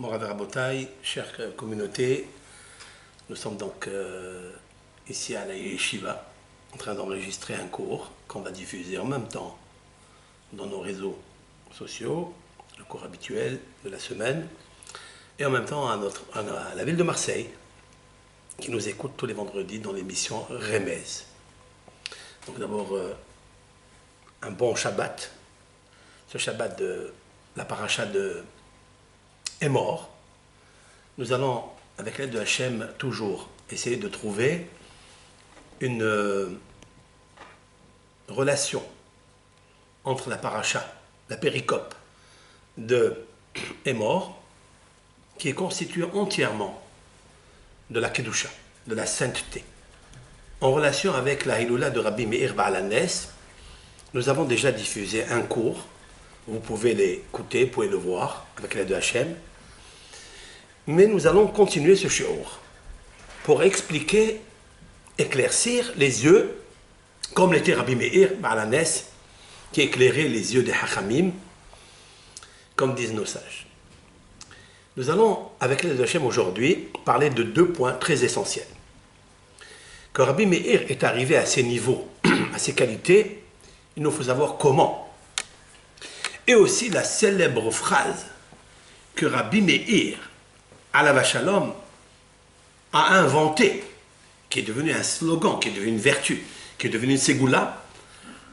Morav Rabotai, chère communauté, nous sommes donc ici à la Yeshiva, en train d'enregistrer un cours qu'on va diffuser en même temps dans nos réseaux sociaux, le cours habituel de la semaine, et en même temps à la ville de Marseille, qui nous écoute tous les vendredis dans l'émission Remez. Donc d'abord, un bon Shabbat, ce Shabbat de la paracha de Emor. Nous allons, avec l'aide de Hachem, toujours essayer de trouver une relation entre la paracha, la péricope de Emor, qui est constituée entièrement de la Kedusha, de la sainteté. En relation avec la Hiloula de Rabbi Meir Baal HaNes, nous avons déjà diffusé un cours. Vous pouvez l'écouter, vous pouvez le voir avec l'aide de Hachem. Mais nous allons continuer ce shiur pour expliquer, éclaircir les yeux, comme l'était Rabbi Meir Baal HaNes, qui éclairait les yeux des Hachamim, comme disent nos sages. Nous allons, avec l'aide de Hachem aujourd'hui, parler de deux points très essentiels. Quand Rabbi Meir est arrivé à ces niveaux, à ces qualités, il nous faut savoir comment. Et aussi la célèbre phrase que Rabbi Meir, Alav Shalom, a inventée, qui est devenue un slogan, qui est devenue une vertu, qui est devenue une ségoula,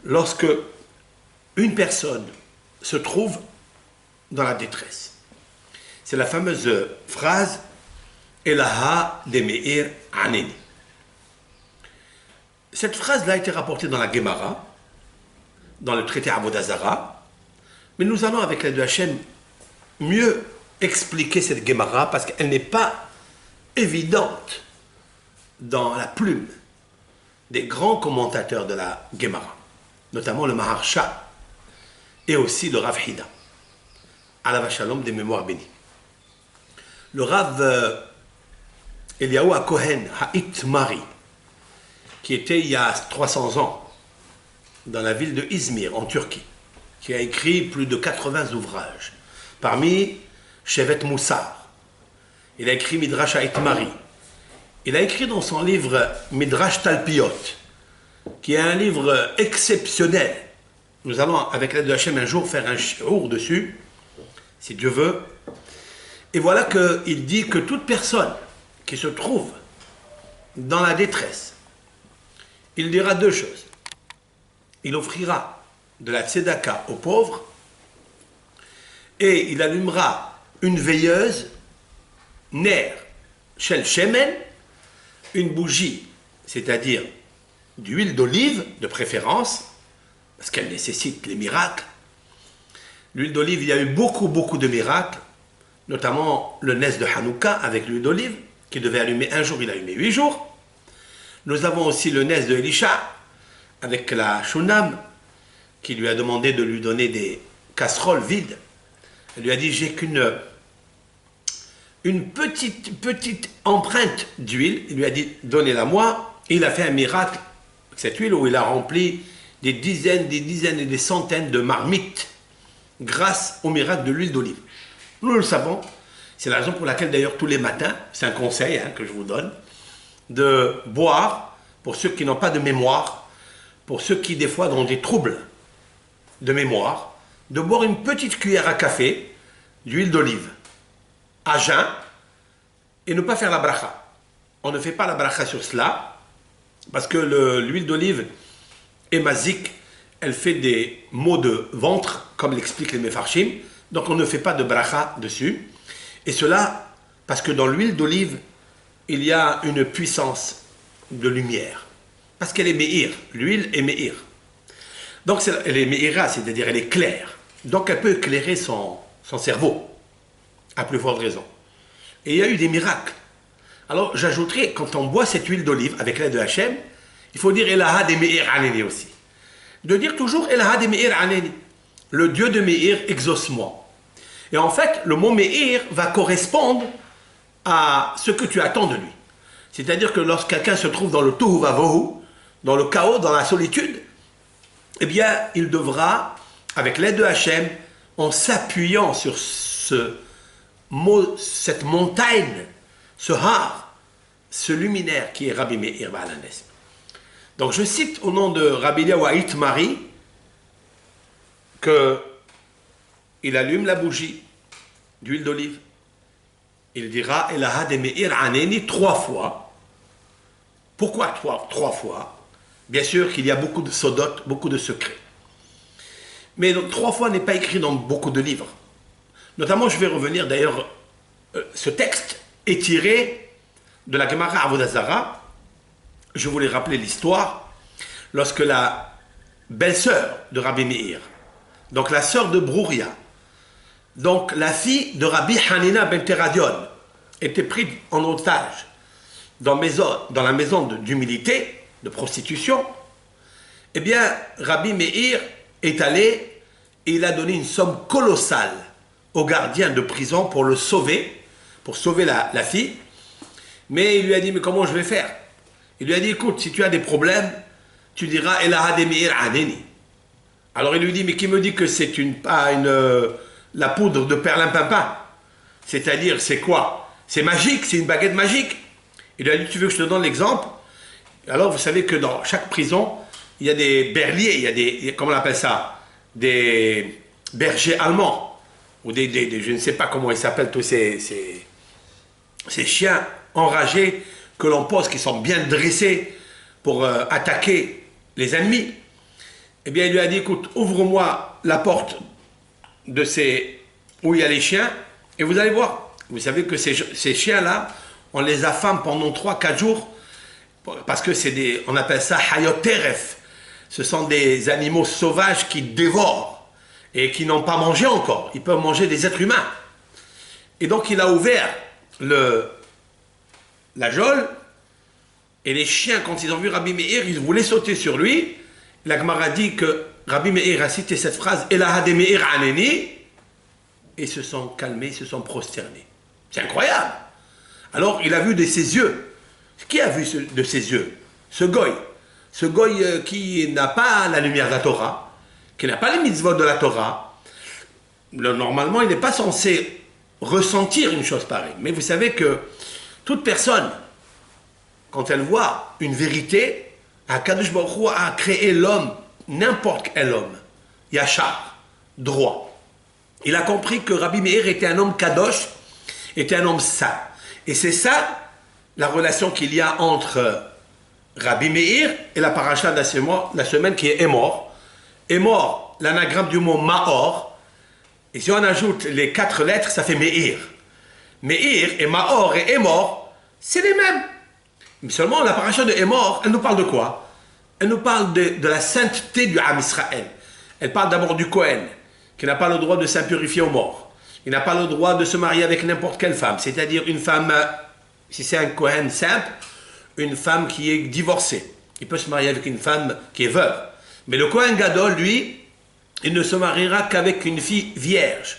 lorsque une personne se trouve dans la détresse. C'est la fameuse phrase Elaha de Meir Aneni. Cette phrase-là a été rapportée dans la Gemara, dans le traité Avodah Zara, mais nous allons, avec l'aide de Hachem, mieux expliquer cette Gemara parce qu'elle n'est pas évidente dans la plume des grands commentateurs de la Gemara, notamment le Maharsha et aussi le Rav Hida, Alav Shalom des Mémoires bénies. Le Rav Eliyahu HaKohen HaItmari, qui était il y a 300 ans dans la ville de Izmir, en Turquie, qui a écrit plus de 80 ouvrages. Parmi Shevet Moussar, il a écrit Midrash HaItmari. Il a écrit dans son livre Midrash Talpiot, qui est un livre exceptionnel. Nous allons, avec l'aide de Hachem, un jour faire un shiur dessus, si Dieu veut. Et voilà qu'il dit que toute personne qui se trouve dans la détresse, il dira deux choses. Il offrira de la tzedaka aux pauvres et il allumera une veilleuse, ner shel shemen, une bougie, c'est-à-dire d'huile d'olive de préférence, parce qu'elle nécessite les miracles. L'huile d'olive, il y a eu beaucoup de miracles, notamment le nes de Hanouka avec l'huile d'olive, qui devait allumer un jour, il a allumé 8 jours. Nous avons aussi le nes de Elisha, avec la Shunam, qui lui a demandé de lui donner des casseroles vides. Elle lui a dit, j'ai qu'une petite empreinte d'huile. Il lui a dit, donnez-la moi. Et il a fait un miracle, cette huile, où il a rempli des dizaines et des centaines de marmites, grâce au miracle de l'huile d'olive. Nous le savons, c'est la raison pour laquelle d'ailleurs tous les matins, c'est un conseil que je vous donne, de boire, pour ceux qui n'ont pas de mémoire, pour ceux qui des fois ont des troubles de mémoire, de boire une petite cuillère à café d'huile d'olive, à jeun, et ne pas faire la bracha. On ne fait pas la bracha sur cela, parce que l'huile d'olive est mazik, elle fait des maux de ventre, comme l'expliquent les Mefarshim, donc on ne fait pas de bracha dessus. Et cela, parce que dans l'huile d'olive, il y a une puissance de lumière. Parce qu'elle est meir, l'huile est meir. Donc elle est meira, c'est-à-dire elle est claire. Donc elle peut éclairer son cerveau, à plus forte raison. Et il y a eu des miracles. Alors j'ajouterai, quand on boit cette huile d'olive avec l'aide de Hachem, il faut dire Elaha de Meir Aneni aussi. De dire toujours Elaha de Meir Aneni. Le Dieu de Meir exauce-moi. Et en fait, le mot Meir va correspondre à ce que tu attends de lui. C'est-à-dire que lorsque quelqu'un se trouve dans le tohu vavohu, dans le chaos, dans la solitude, eh bien, il devra, avec l'aide de Hachem, en s'appuyant sur cette montagne, ce har, ce luminaire qui est Rabbi Meir Baal HaNes. Donc je cite au nom de Rabbi Eliyahu Itmari qu'il allume la bougie d'huile d'olive. Il dira Elaha de Meir Aneni 3 fois. Pourquoi 3 fois? Bien sûr qu'il y a beaucoup de sodotes, beaucoup de secrets. Mais donc, 3 fois n'est pas écrit dans beaucoup de livres. Notamment, je vais revenir d'ailleurs, ce texte est tiré de la Gemara Avodah Zarah. Je voulais rappeler l'histoire lorsque la belle-sœur de Rabbi Meir, donc la sœur de Brouria, donc la fille de Rabbi Hanina ben Teradion, était prise en otage dans la maison d'humilité, de prostitution. Eh bien, Rabbi Meir est allé et il a donné une somme colossale au gardien de prison pour le sauver, pour sauver la fille. Mais il lui a dit, mais comment je vais faire? Il lui a dit, écoute, si tu as des problèmes, tu diras, Elaha de Meir Aneni. Alors il lui dit, mais qui me dit que c'est la poudre de perlimpinpin? C'est-à-dire, c'est quoi? C'est magique, c'est une baguette magique. Il lui a dit, tu veux que je te donne l'exemple? Alors vous savez que dans chaque prison, il y a des berliers, il y a des, comment on appelle ça? Des bergers allemands, ou je ne sais pas comment ils s'appellent, tous ces chiens enragés que l'on pose, qui sont bien dressés pour attaquer les ennemis. Eh bien, il lui a dit, écoute, ouvre-moi la porte de où il y a les chiens, et vous allez voir. Vous savez que ces chiens-là, on les affame pendant 3-4 jours, parce que on appelle ça hayoteref. Ce sont des animaux sauvages qui dévorent, et qui n'ont pas mangé encore. Ils peuvent manger des êtres humains. Et donc, il a ouvert la geôle, et les chiens, quand ils ont vu Rabbi Meir, ils voulaient sauter sur lui. La Gemara dit que Rabbi Meir a cité cette phrase « Elaha de Meir Aneni » et se sont calmés, ils se sont prosternés. C'est incroyable. Alors, il a vu de ses yeux. Qui a vu de ses yeux? Ce goy. Ce goy qui n'a pas la lumière de la Torah, qui n'a pas les mitzvot de la Torah. Normalement, il n'est pas censé ressentir une chose pareille. Mais vous savez que toute personne, quand elle voit une vérité, Akadosh Baruch Hu a créé l'homme, n'importe quel homme, yachar, droit. Il a compris que Rabbi Meir était un homme kadosh, était un homme saint. Et c'est ça la relation qu'il y a entre Rabbi Meir et la paracha de la semaine qui est Emor. Emor, l'anagramme du mot Maor. Et si on ajoute les 4 lettres, ça fait Meir. Meir et Maor et Emor, c'est les mêmes. Mais seulement la paracha de Emor, elle nous parle de quoi? Elle nous parle de la sainteté du Am Israël. Elle parle d'abord du Kohen, qui n'a pas le droit de s'impurifier aux morts. Il n'a pas le droit de se marier avec n'importe quelle femme. C'est-à-dire une femme, si c'est un Kohen simple, une femme qui est divorcée. Il peut se marier avec une femme qui est veuve. Mais le Kohen Gadol, lui, il ne se mariera qu'avec une fille vierge,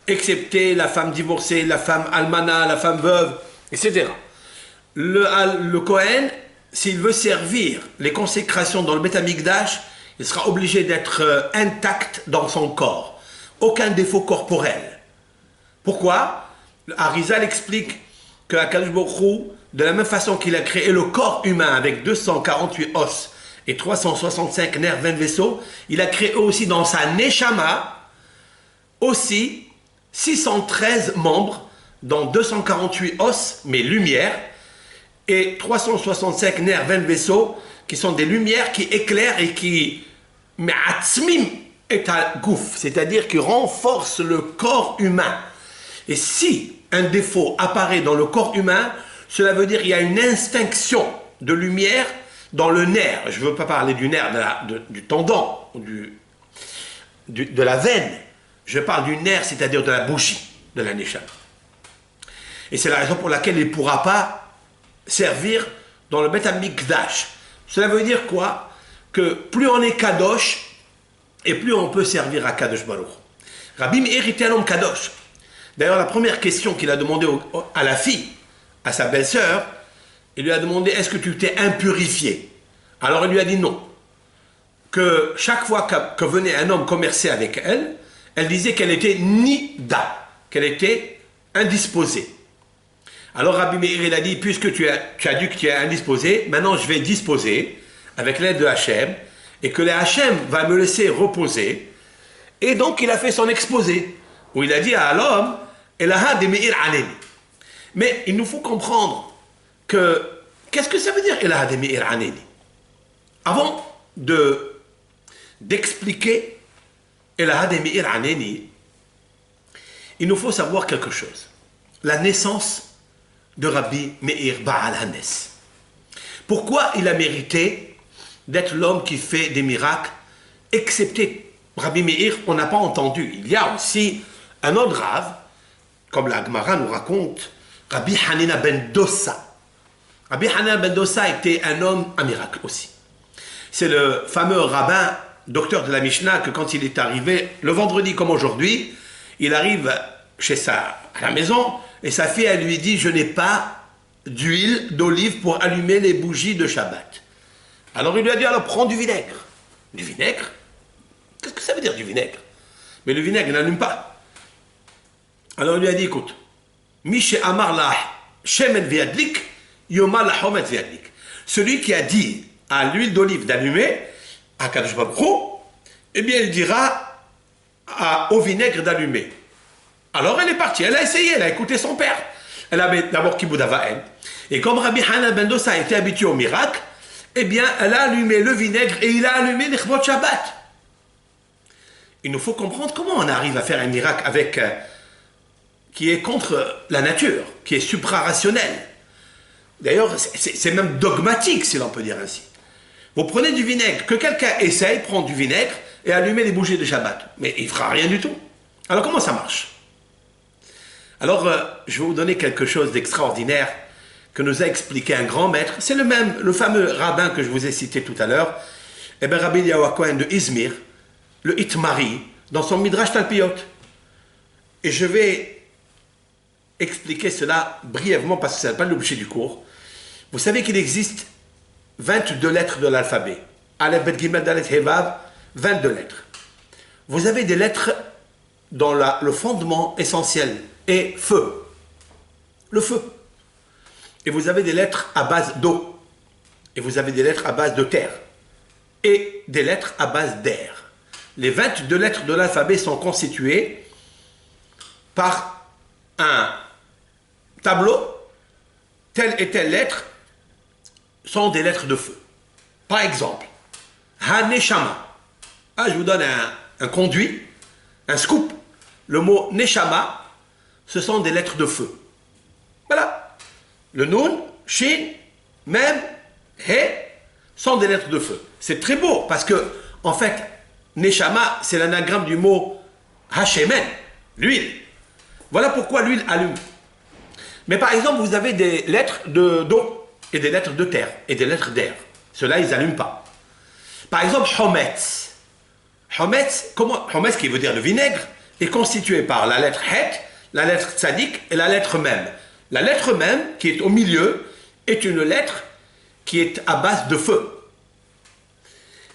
excepté la femme divorcée, la femme almana, la femme veuve, etc. Le Kohen, s'il veut servir les consécrations dans le Beth Amikdash, il sera obligé d'être intact dans son corps. Aucun défaut corporel. Pourquoi? Arizal explique que Akadosh Baruch Hu, de la même façon qu'il a créé le corps humain avec 248 os et 365 nerfs, 20 vaisseaux, il a créé aussi dans sa Neshama aussi 613 membres, dans 248 os, mais lumière, et 365 nerfs, 20 vaisseaux, qui sont des lumières qui éclairent et qui me'atzmim et al gouf, c'est-à-dire qui renforcent le corps humain. Et si un défaut apparaît dans le corps humain, cela veut dire qu'il y a une instinction de lumière dans le nerf. Je ne veux pas parler du nerf, du tendon, de la veine. Je parle du nerf, c'est-à-dire de la bougie, de la neshama. Et c'est la raison pour laquelle il ne pourra pas servir dans le Beth Amikdash. Cela veut dire quoi? Que plus on est kadosh, et plus on peut servir à Kadosh Baruch. Rabbi Meir était un homme kadosh. D'ailleurs, la première question qu'il a demandé à la fille, à sa belle-sœur, il lui a demandé, est-ce que tu t'es impurifié? Alors il lui a dit non. Que chaque fois que venait un homme commercer avec elle, elle disait qu'elle était nida, qu'elle était indisposé. Alors Rabbi Meir, il a dit, puisque tu as dit que tu es indisposé, maintenant je vais disposer avec l'aide de Hachem, et que le Hachem va me laisser reposer. Et donc il a fait son exposé, où il a dit à l'homme, Elaha de Meir Aneni. Mais il nous faut comprendre que, qu'est-ce que ça veut dire Elaha de Meir Aneni? Avant d'expliquer Elaha de Meir Aneni, il nous faut savoir quelque chose. La naissance de Rabbi Meir Baal Hanes. Pourquoi il a mérité d'être l'homme qui fait des miracles, excepté Rabbi Meir, on n'a pas entendu. Il y a aussi un autre Rav, comme la Gemara nous raconte, Rabbi Hanina ben Dossa. Rabbi Hanina ben Dossa était un homme à miracle aussi. C'est le fameux rabbin, docteur de la Mishnah, que quand il est arrivé, le vendredi comme aujourd'hui, il arrive à la maison, et sa fille, elle lui dit, je n'ai pas d'huile d'olive pour allumer les bougies de Shabbat. Alors il lui a dit, alors prends du vinaigre. Du vinaigre? Qu'est-ce que ça veut dire du vinaigre? Mais le vinaigre n'allume pas. Alors il lui a dit, écoute, Mishe Amar la Shemen Viadlik, Yomar la Homet Viadlik. Celui qui a dit à l'huile d'olive d'allumer, à Kadosh Baruch Hu, eh bien il dira au vinaigre d'allumer. Alors elle est partie, elle a essayé, elle a écouté son père. Elle avait d'abord Kibud Avaen. Et comme Rabbi Hanan ben Dossa était habitué au miracle, eh bien elle a allumé le vinaigre et il a allumé l'Ichbot Shabbat. Il nous faut comprendre comment on arrive à faire un miracle avec qui est contre la nature, qui est supra-rationnel. D'ailleurs, c'est même dogmatique, si l'on peut dire ainsi. Vous prenez du vinaigre, que quelqu'un essaye, prendre du vinaigre et allumer les bougies de Shabbat. Mais il ne fera rien du tout. Alors comment ça marche? Alors, je vais vous donner quelque chose d'extraordinaire que nous a expliqué un grand maître. C'est le fameux rabbin que je vous ai cité tout à l'heure, Rabbi Eliyahu Cohen de Izmir, le Itmari, dans son Midrash Talpiot. Et je vais expliquer cela brièvement parce que ce n'est pas l'objet du cours. Vous savez qu'il existe 22 lettres de l'alphabet. Aleph, Bet, Gimel, Dalet, He, Vav, 22 lettres. Vous avez des lettres dans le fondement essentiel et feu. Le feu. Et vous avez des lettres à base d'eau. Et vous avez des lettres à base de terre. Et des lettres à base d'air. Les 22 lettres de l'alphabet sont constituées par un tableau. Telle et telle lettre sont des lettres de feu. Par exemple, Ha-Neshama. Je vous donne un conduit, un scoop. Le mot Neshama, ce sont des lettres de feu. Voilà. Le Nun, Shin, Mem, He sont des lettres de feu. C'est très beau parce que, en fait, Neshama, c'est l'anagramme du mot Hashemen, l'huile. Voilà pourquoi l'huile allume. Mais par exemple, vous avez des lettres d'eau et des lettres de terre et des lettres d'air. Ceux-là, ils n'allument pas. Par exemple, Hometz. Hometz, qui veut dire le vinaigre, est constitué par la lettre Het, la lettre Tzadik et la lettre Mem. La lettre Mem, qui est au milieu, est une lettre qui est à base de feu.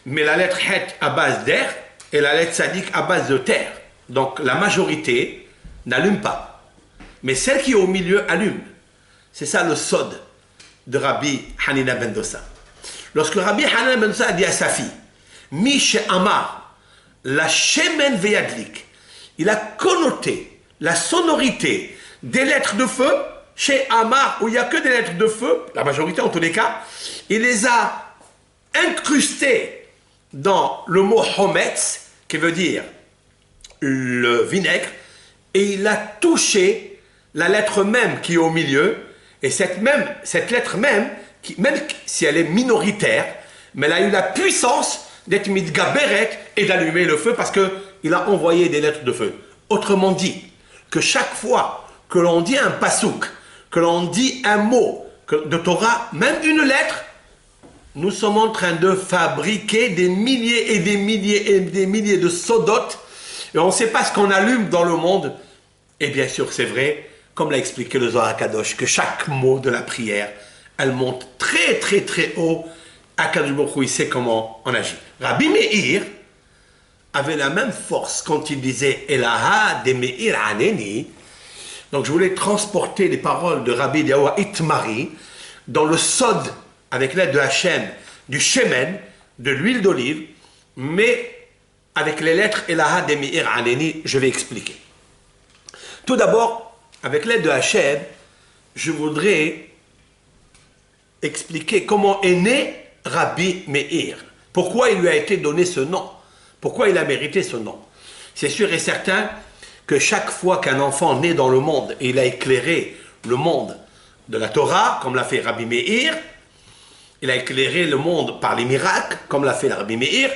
Mais la lettre Het à base d'air et la lettre Tzadik à base de terre. Donc la majorité n'allume pas. Mais celle qui est au milieu allume. C'est ça le sod de Rabbi Hanina ben Dossa. Lorsque Rabbi Hanina ben Dossa a dit à sa fille, Mishe Amar, la Shemen Veyadlik, il a connoté la sonorité des lettres de feu chez Amar, où il n'y a que des lettres de feu, la majorité en tous les cas, il les a incrustées dans le mot Hometz, qui veut dire le vinaigre, et il a touché la lettre même qui est au milieu, et cette lettre même si elle est minoritaire, mais elle a eu la puissance d'être mitgaberet et d'allumer le feu parce qu'il a envoyé des lettres de feu. Autrement dit, que chaque fois que l'on dit un pasouk, que l'on dit un mot de Torah, même une lettre, nous sommes en train de fabriquer des milliers et des milliers et des milliers de sodotes et on ne sait pas ce qu'on allume dans le monde. Et bien sûr, c'est vrai, comme l'a expliqué le Zohar HaKadosh, que chaque mot de la prière, elle monte très très très haut. HaKadosh Baruch Hu, il sait comment on agit. Rabbi Meir avait la même force quand il disait Elaha de Meir Aneni, Donc je voulais transporter les paroles de Rabbi Eliyahu Itmari dans le sod, avec l'aide de Hachem, du shemen, de l'huile d'olive, mais avec les lettres Elaha de Meir Aneni, je vais expliquer. Tout d'abord, avec l'aide de Hachem, je voudrais expliquer comment est né Rabbi Meir. Pourquoi il lui a été donné ce nom? Pourquoi il a mérité ce nom? C'est sûr et certain que chaque fois qu'un enfant naît dans le monde et il a éclairé le monde de la Torah, comme l'a fait Rabbi Meir, il a éclairé le monde par les miracles, comme l'a fait Rabbi Meir,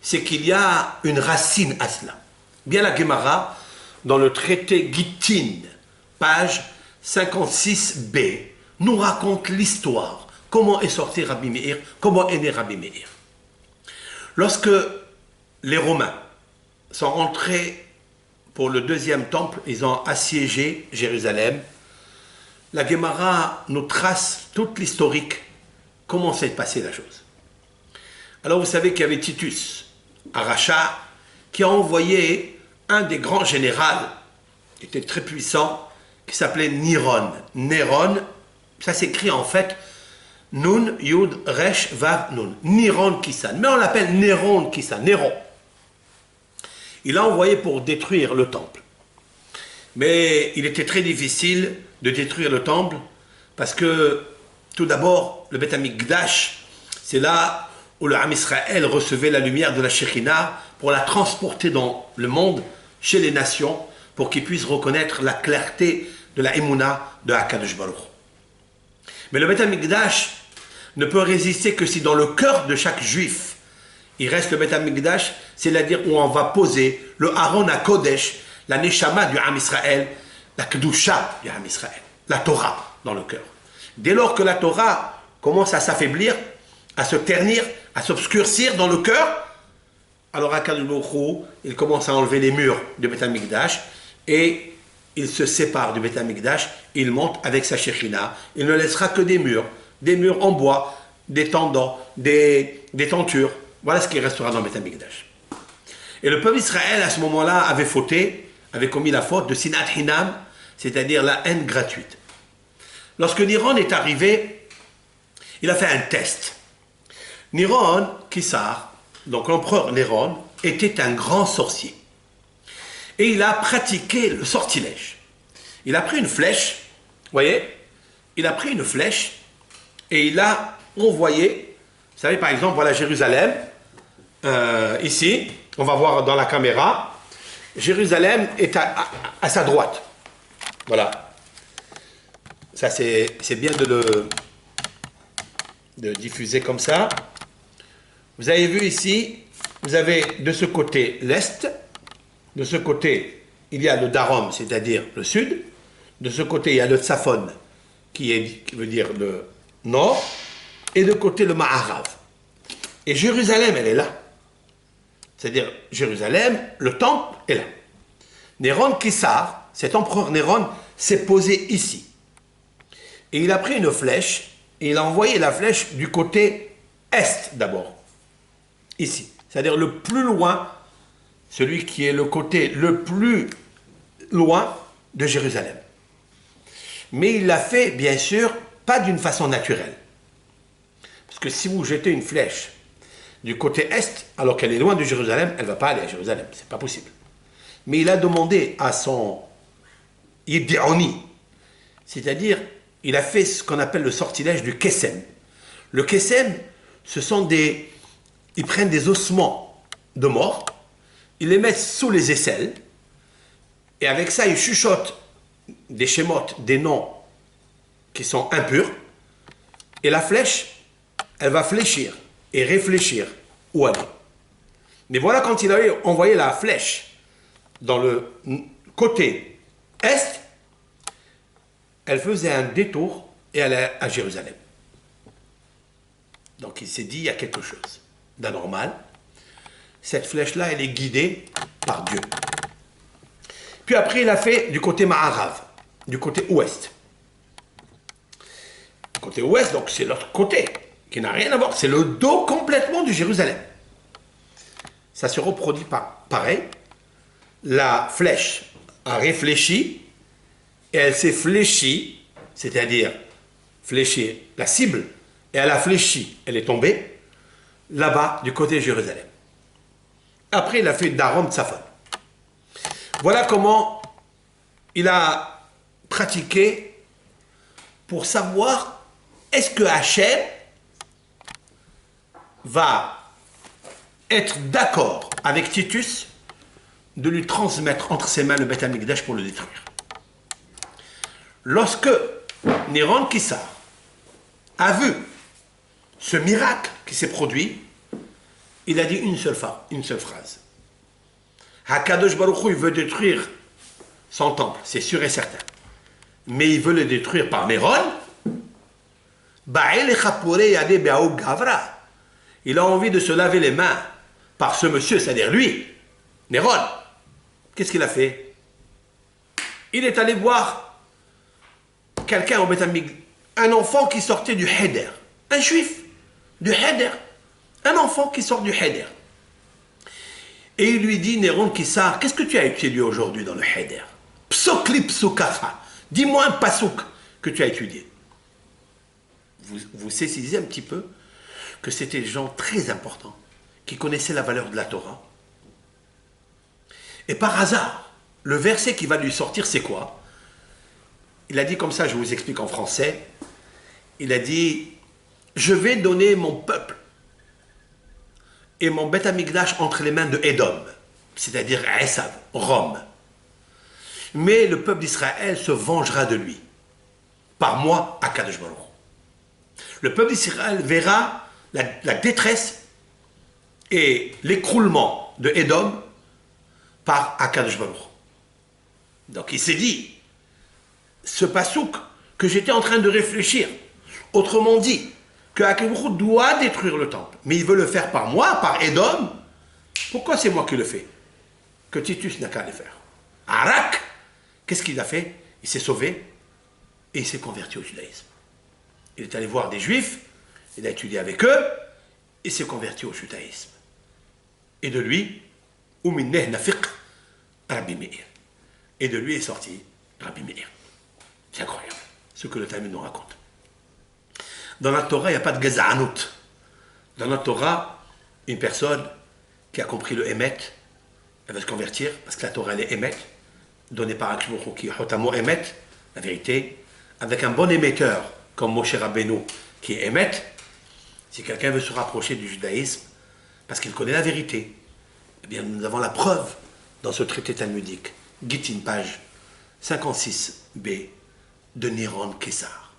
c'est qu'il y a une racine à cela. Bien la Gemara, dans le traité Gittin, page 56b, nous raconte l'histoire, comment est sorti Rabbi Meir, comment est né Rabbi Meir. Lorsque les Romains sont entrés pour le deuxième temple, ils ont assiégé Jérusalem. La Gemara nous trace toute l'historique, comment s'est passée la chose. Alors vous savez qu'il y avait Titus, Aracha, qui a envoyé un des grands généraux, qui était très puissant, qui s'appelait Néron. Néron, ça s'écrit en fait Nun, Yud, Resh, Vav, Nun. Néron Kisan. Mais on l'appelle Néron Kisan, Néron. Il a envoyé pour détruire le temple. Mais il était très difficile de détruire le temple parce que, tout d'abord, le Beth Amikdash, c'est là où le Ham Israël recevait la lumière de la Shekhina pour la transporter dans le monde, chez les nations, pour qu'ils puissent reconnaître la clarté de la Emouna de HaKadosh Baruch. Mais le Beth Amikdash ne peut résister que si dans le cœur de chaque juif, il reste le Beth Amikdash, c'est-à-dire où on va poser le Aaron HaKodesh, la Neshama du Ham Israël, la Kedusha du Ham Israël, la Torah dans le cœur. Dès lors que la Torah commence à s'affaiblir, à se ternir, à s'obscurcir dans le cœur, alors HaKadosh Baruch Hu, il commence à enlever les murs du Beth Amikdash et il se sépare du Beth Amikdash, il monte avec sa Shekhina, il ne laissera que des murs en bois, des tendons, des tentures. Voilà ce qui restera dans le Beth Amikdash. Et le peuple Israël, à ce moment-là, avait fauté, avait commis la faute de Sinat Hinam, c'est-à-dire la haine gratuite. Lorsque Néron est arrivé, il a fait un test. Néron, Kissar, donc l'empereur Néron, était un grand sorcier. Et il a pratiqué le sortilège. Il a pris une flèche, vous voyez, il a pris une flèche et il a envoyé, vous savez par exemple, voilà Jérusalem, ici, on va voir dans la caméra, Jérusalem est à sa droite. Voilà. Ça c'est bien de diffuser comme ça. Vous avez vu ici, vous avez de ce côté l'Est, de ce côté il y a le Darom, c'est-à-dire le Sud, de ce côté il y a le Tsafon, qui veut dire le Nord, et de côté le Ma'arav. Et Jérusalem, elle est là. C'est-à-dire, Jérusalem, le temple est là. Néron Kissar, cet empereur Néron, s'est posé ici. Et il a pris une flèche, et il a envoyé la flèche du côté est d'abord. Ici. C'est-à-dire le plus loin, celui qui est le côté le plus loin de Jérusalem. Mais il l'a fait, bien sûr, pas d'une façon naturelle. Parce que si vous jetez une flèche du côté est, alors qu'elle est loin de Jérusalem, elle ne va pas aller à Jérusalem, c'est pas possible. Mais il a demandé à son Yidéoni, c'est-à-dire, il a fait ce qu'on appelle le sortilège du Kessem. Le Kessem, ce sont des... Ils prennent des ossements de mort, ils les mettent sous les aisselles, et avec ça, ils chuchotent des schémotes, des noms qui sont impurs, et la flèche, elle va fléchir et réfléchir où aller. Mais voilà, quand il avait envoyé la flèche dans le côté est, elle faisait un détour et elle allait à Jérusalem. Donc il s'est dit, il y a quelque chose d'anormal. Cette flèche-là, elle est guidée par Dieu. Puis après, il a fait du côté Ma'arav, du côté ouest. Du côté ouest, donc c'est l'autre côté, qui n'a rien à voir. C'est le dos complètement de Jérusalem. Ça se reproduit pareil. La flèche a réfléchi et elle s'est fléchie, c'est-à-dire fléchie la cible, et elle a fléchi, elle est tombée là-bas du côté de Jérusalem. Après, il a fait d'Aram Tsafon. Voilà comment il a pratiqué pour savoir est-ce que Hachem va être d'accord avec Titus de lui transmettre entre ses mains le Beth Amikdash pour le détruire. Lorsque Néron Kissar a vu ce miracle qui s'est produit, il a dit une seule phrase. Hakadosh Baruch Hu, il veut détruire son temple, c'est sûr et certain. Mais il veut le détruire par Néron. Il a envie de se laver les mains par ce monsieur, c'est-à-dire lui, Néron. Qu'est-ce qu'il a fait? Il est allé voir quelqu'un au Beth Amikdash, un enfant qui sortait du Heder, un juif du Heder, un enfant qui sort du Heder. Et il lui dit, Néron Kissar, qu'est-ce que tu as étudié aujourd'hui dans le Heder? Psokli psukafa. Dis-moi un pasouk que tu as étudié. Vous saisissez un petit peu que c'était des gens très importants, qui connaissaient la valeur de la Torah. Et par hasard, le verset qui va lui sortir, c'est quoi? Il a dit comme ça, je vous explique en français. Il a dit, je vais donner mon peuple et mon Beth Amikdash entre les mains de Édom, c'est-à-dire Esav, Rome. Mais le peuple d'Israël se vengera de lui, par moi, Akadosh Baruch. Le peuple d'Israël verra la détresse et l'écroulement de Édom par Akadosh Baruch. Donc il s'est dit, ce pasouk que j'étais en train de réfléchir, autrement dit, que Akadosh Baruch doit détruire le temple, mais il veut le faire par moi, par Édom, pourquoi c'est moi qui le fais? Que Titus n'a qu'à le faire. Arak, qu'est-ce qu'il a fait? Il s'est sauvé et il s'est converti au judaïsme. Il est allé voir des juifs, il a étudié avec eux, et s'est converti au judaïsme. Et de lui, Uminneh Nafiq, Rabbi Meir. Et de lui est sorti Rabbi Meir. C'est incroyable, ce que le Talmud nous raconte. Dans la Torah, il n'y a pas de Gaza'anout. Dans la Torah, une personne qui a compris le Emet, elle va se convertir, parce que la Torah, elle est Emet, donnée par Akshbourou, qui est Hotamo Emet, la vérité, avec un bon émetteur, comme Moshe Rabbeinu, qui est Emet. Si quelqu'un veut se rapprocher du judaïsme, parce qu'il connaît la vérité, eh bien, nous avons la preuve dans ce traité talmudique. Gittin, page 56b de Néron Kissar.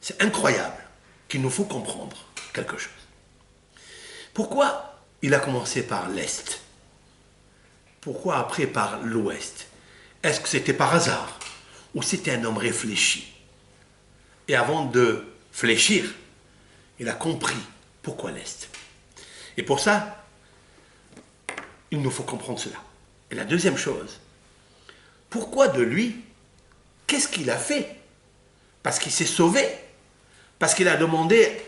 C'est incroyable qu'il nous faut comprendre quelque chose. Pourquoi il a commencé par l'Est? Pourquoi après par l'Ouest? Est-ce que c'était par hasard? Ou c'était un homme réfléchi? Et avant de fléchir, il a compris pourquoi l'Est. Et pour ça, il nous faut comprendre cela. Et la deuxième chose, pourquoi de lui? Qu'est-ce qu'il a fait? Parce qu'il s'est sauvé. Parce qu'il a demandé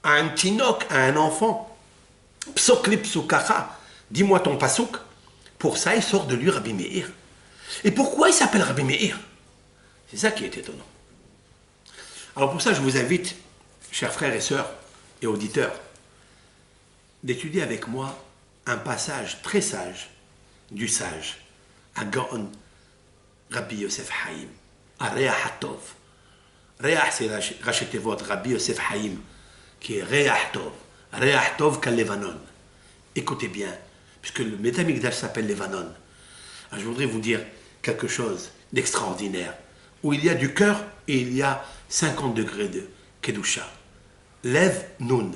à un tinok, à un enfant, Psokli psukacha, dis-moi ton pasouk. Pour ça, il sort de lui Rabbi Meir. Et pourquoi il s'appelle Rabbi Meir? C'est ça qui est étonnant. Alors pour ça, je vous invite, chers frères et sœurs et auditeurs, d'étudier avec moi un passage très sage du sage, à Gaon Rabbi Yosef Haïm, à Reah Hatov. Reah, c'est racheté votre Rabbi Yosef Haïm, qui est Reah Tov. Reah Tov qu'à Levanon. Écoutez bien, puisque le Beth Amikdash s'appelle Levanon. Alors, je voudrais vous dire quelque chose d'extraordinaire, où il y a du cœur et il y a 50 degrés de Kedusha. Lev Nun.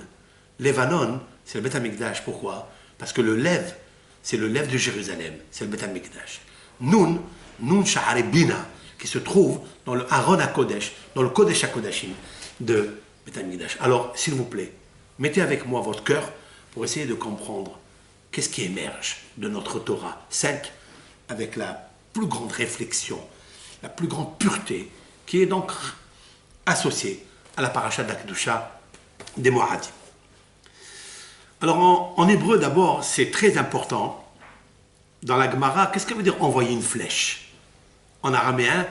Levanon, c'est le Beth Amikdash. Pourquoi? Parce que le Lev, c'est le Lev de Jérusalem, c'est le Beth Amikdash. Nun, Nun Sha'are Bina, qui se trouve dans le Aaron HaKodesh, dans le Kodesh HaKodashim de Beth Amikdash. Alors, s'il vous plaît, mettez avec moi votre cœur pour essayer de comprendre qu'est-ce qui émerge de notre Torah sainte avec la plus grande réflexion, la plus grande pureté, qui est donc associée à la paracha d'Akdusha des Moadim. Alors en hébreu d'abord, c'est très important. Dans la Gemara, qu'est-ce que veut dire envoyer une flèche? En araméen,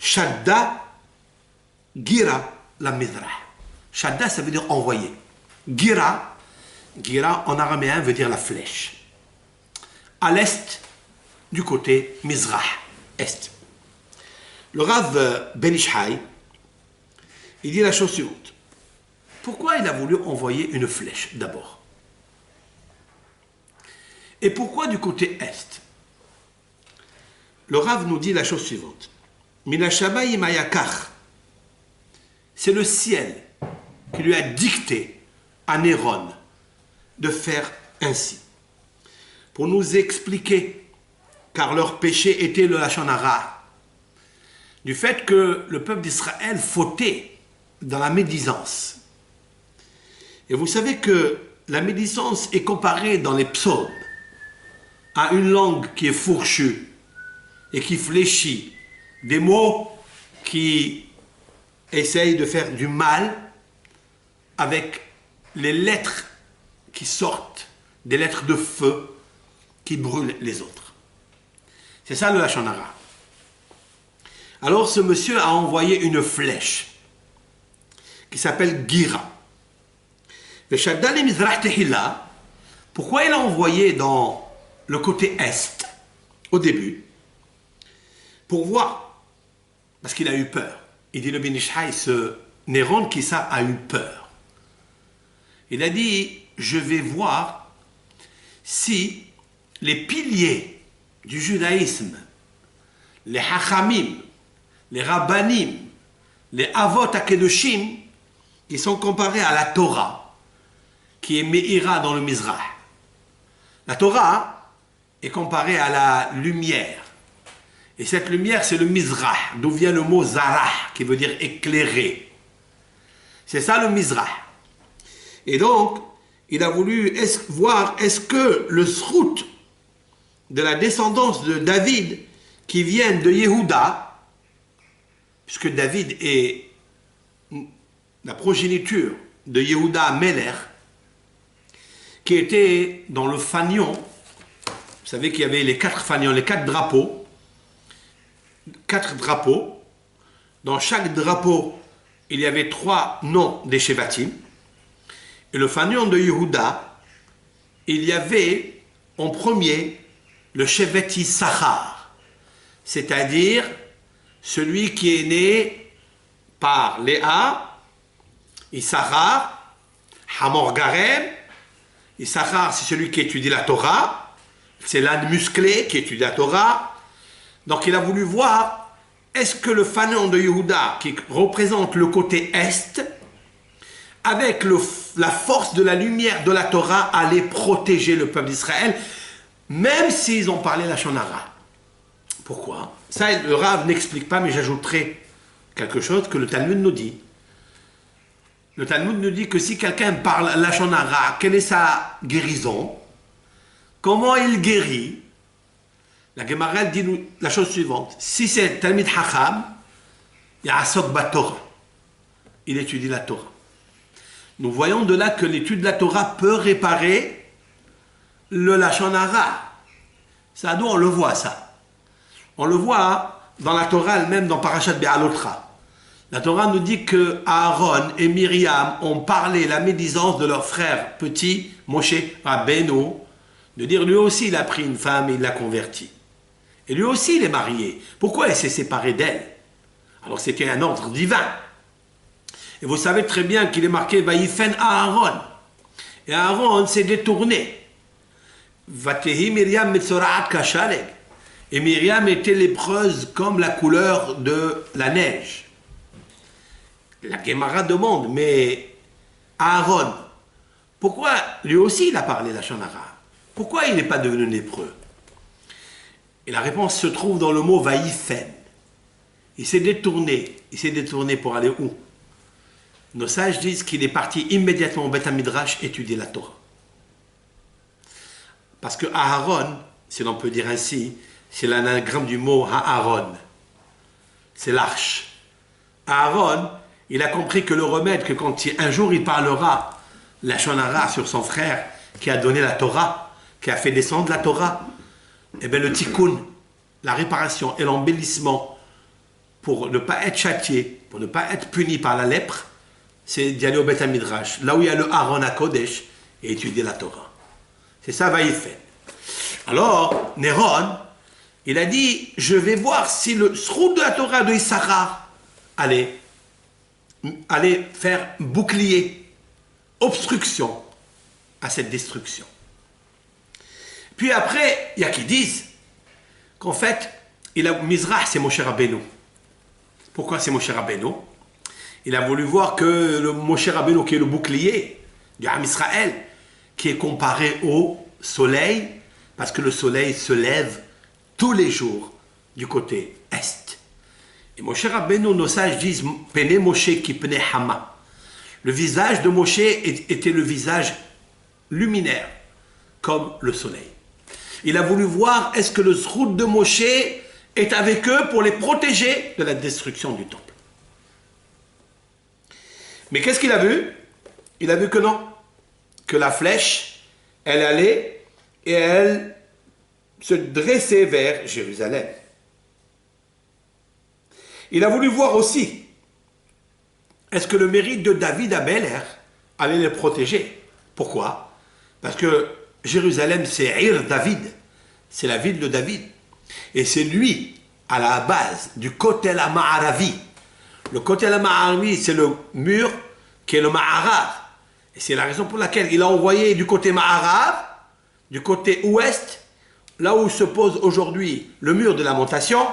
Shadda, gira, la mizrah. Shadda, ça veut dire envoyer. Gira, gira en araméen veut dire la flèche. À l'est, du côté Mizrah, est. Le Rav Ben Ishai, il dit la chose suivante. Pourquoi il a voulu envoyer une flèche d'abord? Et pourquoi du côté est? Le Rav nous dit la chose suivante. Mina Shamayim Hayakach, c'est le ciel qui lui a dicté à Néron de faire ainsi. Pour nous expliquer, car leur péché était le Lachon Hara, du fait que le peuple d'Israël fautait dans la médisance. Et vous savez que la médisance est comparée dans les psaumes à une langue qui est fourchue et qui fléchit, des mots qui essayent de faire du mal avec les lettres qui sortent, des lettres de feu qui brûlent les autres. C'est ça le Lachon Hara. Alors ce monsieur a envoyé une flèche qui s'appelle Gira. Pourquoi il a envoyé dans le côté est au début? Pour voir, parce qu'il a eu peur. Il dit le Ben Ishai, ce Néron qui ça a eu peur. Il a dit, je vais voir si les piliers du judaïsme, les hachamim, les rabbanim, les avot akedoshim, qui sont comparés à la Torah, qui est Meïra dans le Mizrah. La Torah est comparée à la lumière. Et cette lumière, c'est le Mizrah, d'où vient le mot Zarah, qui veut dire éclairer. C'est ça le Mizrah. Et donc, il a voulu voir est-ce que le srout de la descendance de David, qui vient de Yehuda, puisque David est la progéniture de Yehuda Meler, qui était dans le fanion. Vous savez qu'il y avait les 4 fanions, les 4 drapeaux. 4 drapeaux. Dans chaque drapeau, il y avait 3 noms des Shevatim. Et le fanion de Yehuda, il y avait en premier le Shevet Issachar, c'est-à-dire celui qui est né par Léa, Issachar, Hamor Garem. Issachar, c'est celui qui étudie la Torah, c'est l'âne musclé qui étudie la Torah. Donc il a voulu voir, est-ce que le fanion de Yehuda, qui représente le côté est, avec la force de la lumière de la Torah, allait protéger le peuple d'Israël, même s'ils ont parlé la Lachon Hara. Pourquoi? Ça, le Rav n'explique pas, mais j'ajouterai quelque chose que le Talmud nous dit. Le Talmud nous dit que si quelqu'un parle la Lachon Hara, quelle est sa guérison? Comment il guérit? La Gemara dit la chose suivante. Si c'est Talmid Hacham, il y a Asok Batorah. Il étudie la Torah. Nous voyons de là que l'étude de la Torah peut réparer le Lachon Hara. Ça, nous, on le voit, ça. On le voit dans la Torah elle-même, dans Parashat Be'alotra. La Torah nous dit que Aaron et Myriam ont parlé la médisance de leur frère petit, Moshe Rabbeinu, de dire lui aussi il a pris une femme et il l'a convertie. Et lui aussi il est marié. Pourquoi il s'est séparé d'elle? Alors c'était un ordre divin. Et vous savez très bien qu'il est marqué Vaïfen à Aaron. Et Aaron s'est détourné. Vatehi Myriam Metzoraat Kashaleg. Et Myriam était lépreuse comme la couleur de la neige. La Gemara demande, mais Aaron, pourquoi lui aussi il a parlé la Lachon Hara? Pourquoi il n'est pas devenu lépreux? Et la réponse se trouve dans le mot Vaïfen. Il s'est détourné. Il s'est détourné pour aller où? Nos sages disent qu'il est parti immédiatement au Beth Midrash étudier la Torah. Parce que Aaron, si l'on peut dire ainsi, c'est l'anagramme du mot Aaron. C'est l'arche. Aaron, il a compris que le remède, que quand un jour il parlera la Lachon Hara sur son frère qui a donné la Torah, qui a fait descendre la Torah, eh bien le tikkun, la réparation et l'embellissement pour ne pas être châtié, pour ne pas être puni par la lèpre, c'est d'y aller au Beth Midrash, là où il y a le Aaron à Kodesh, et étudier la Torah. C'est ça, Vaïfen. Alors, Néron, il a dit, je vais voir si le srout de la Torah de Issachar allait faire bouclier, obstruction à cette destruction. Puis après, il y a qui disent qu'en fait, Mizrach, c'est Moshe Rabbeinu. Pourquoi c'est Moshe Rabbeinu? Il a voulu voir que le Moshe Rabbeinu, qui est le bouclier du Ham Israël, qui est comparé au soleil, parce que le soleil se lève tous les jours du côté est. Et Moshe Rabbeinu, nos sages disent Pene Moshe ki pene Hama. Le visage de Moshe était le visage luminaire, comme le soleil. Il a voulu voir est-ce que le srout de Moshe est avec eux pour les protéger de la destruction du temple. Mais qu'est-ce qu'il a vu? Il a vu que non, que la flèche, elle allait et elle se dressait vers Jérusalem. Il a voulu voir aussi, est-ce que le mérite de David à Bel-Er allait les protéger? Pourquoi? Parce que Jérusalem, c'est Ir David, c'est la ville de David. Et c'est lui, à la base, du Kotel HaMa'aravi. Le Kotel HaMa'aravi, c'est le mur qui est le Ma'arav. Et c'est la raison pour laquelle il a envoyé du côté Ma'arav, du côté ouest, là où se pose aujourd'hui le mur de lamentation,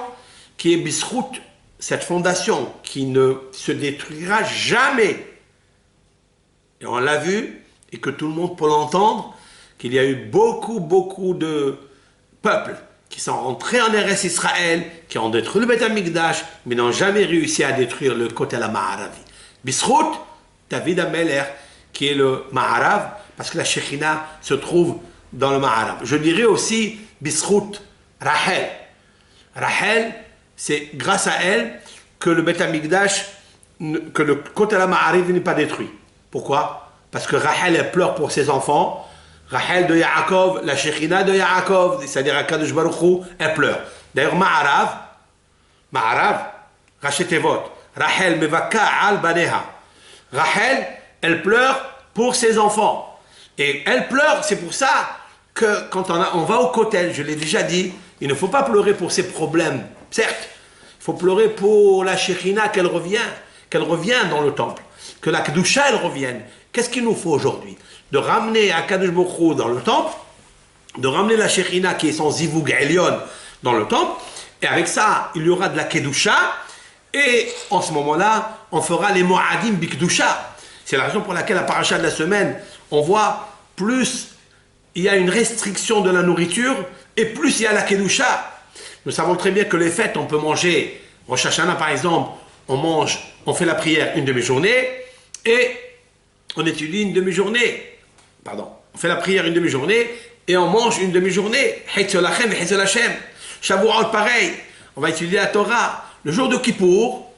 qui est Bisrout, cette fondation qui ne se détruira jamais. Et on l'a vu, et que tout le monde peut l'entendre, qu'il y a eu beaucoup de peuples qui sont rentrés en RS Israël, qui ont détruit le Beth Amikdash, mais n'ont jamais réussi à détruire le Kotel HaMa'aravi. Bisrout, David HaMelech, qui est le Ma'arav, parce que la Shekhina se trouve dans le Ma'arav. Je dirais aussi Bisrout, Rachel. Rachel, c'est grâce à elle que le Beth Amikdash, que le Kotel HaMa'aravi n'est pas détruit. Pourquoi? Parce que Rachel, elle pleure pour ses enfants. Rachel de Yaakov, la Shekhina de Yaakov, c'est-à-dire Akadosh Baruch Hu, elle pleure. D'ailleurs, Ma'arav, Rachetevot, Rachel mevaka al baneha. Rachel, elle pleure pour ses enfants. Et elle pleure, c'est pour ça que quand on va au Kotel, je l'ai déjà dit, il ne faut pas pleurer pour ses problèmes. Certes, il faut pleurer pour la Shekhina qu'elle revienne dans le temple, que la Kedusha, elle revienne. Qu'est-ce qu'il nous faut aujourd'hui? De ramener Akadosh Baruch Hu dans le temple, de ramener la Shekhina qui est son Zivug Elyon dans le temple, et avec ça, il y aura de la Kedusha, et en ce moment-là, on fera les Mo'adim Bikdusha. C'est la raison pour laquelle la paracha de la semaine, on voit plus il y a une restriction de la nourriture, et plus il y a la Kedusha. Nous savons très bien que les fêtes, on peut manger, Rosh Hashanah par exemple, on fait la prière une demi-journée, et on étudie une demi-journée. On fait la prière une demi-journée et on mange une demi-journée. Shavuot, pareil. On va étudier la Torah. Le jour de Kippour,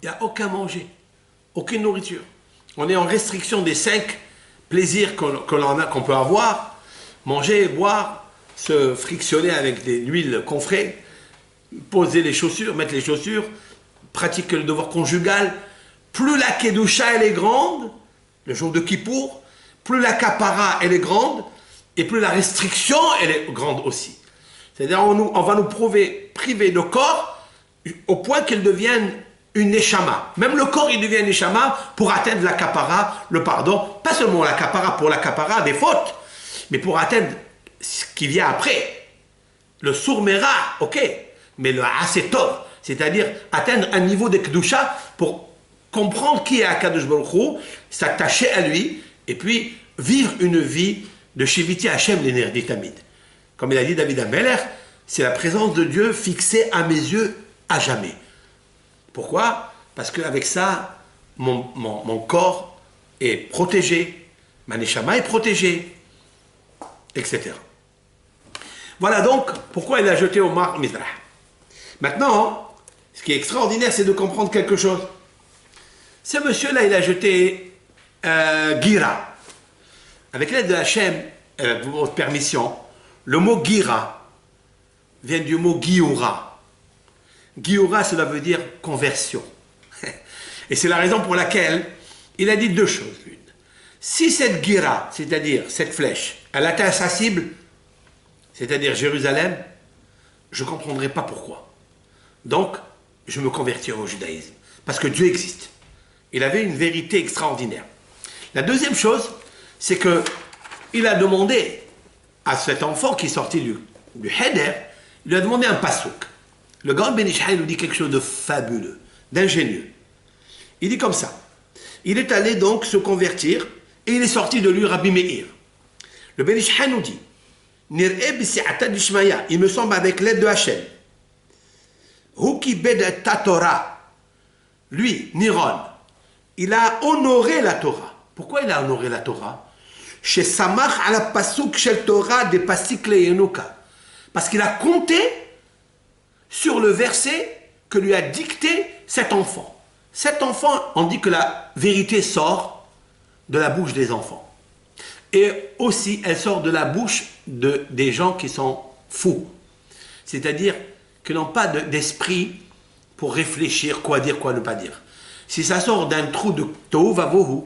il n'y a aucun manger, aucune nourriture. On est en restriction des 5 plaisirs qu'on peut avoir. Manger, boire, se frictionner avec de l'huile confrée, poser les chaussures, mettre les chaussures, pratiquer le devoir conjugal. Plus la Kedusha elle est grande, le jour de Kippour, plus la Kapara elle est grande, et plus la restriction elle est grande aussi. C'est-à-dire on va nous priver le corps au point qu'il devienne une Neshama. Même le corps il devient une Neshama pour atteindre la Kapara, le pardon. Pas seulement la Kapara pour la Kapara des fautes, mais pour atteindre ce qui vient après. Le Sourmera, ok, mais le Asetov, c'est-à-dire atteindre un niveau de Kedusha pour comprendre qui est Akadosh Baruch Hu, s'attacher à lui, et puis vivre une vie de Shiviti Hashem l'Enerdi Tamid. Comme il a dit David HaMelech, c'est la présence de Dieu fixée à mes yeux à jamais. Pourquoi? Parce qu'avec ça, mon corps est protégé, ma neshama est protégée, etc. Voilà donc pourquoi il a jeté au Mar Mizrah. Maintenant, ce qui est extraordinaire, c'est de comprendre quelque chose. Ce monsieur-là, il a jeté Gira. Avec l'aide de Hachem, votre permission, le mot Gira vient du mot Giura. Giora, cela veut dire conversion. Et c'est la raison pour laquelle il a dit deux choses. L'une. Si cette Gira, c'est-à-dire cette flèche, elle atteint sa cible, c'est-à-dire Jérusalem, je ne comprendrai pas pourquoi. Donc, je me convertirai au judaïsme. Parce que Dieu existe. Il avait une vérité extraordinaire. La deuxième chose, c'est qu'il a demandé à cet enfant qui est sorti du Heder, il lui a demandé un pasouk. Le grand Ben Ish Chai nous dit quelque chose de fabuleux, d'ingénieux. Il dit comme ça. Il est allé donc se convertir et il est sorti de lui Rabbi Meir. Le Ben Ish Chai nous dit, il me semble avec l'aide de Hachem. Lui, Niron, il a honoré la Torah. Pourquoi il a honoré la Torah? Chez Samach à la Pasuk Shel Torah de Pasik Leyenuka. Parce qu'il a compté sur le verset que lui a dicté cet enfant. Cet enfant, on dit que la vérité sort de la bouche des enfants. Et aussi, elle sort de la bouche des gens qui sont fous. C'est-à-dire qu'ils n'ont pas d'esprit pour réfléchir, quoi dire, quoi ne pas dire. Si ça sort d'un trou de Tohu Vavohu,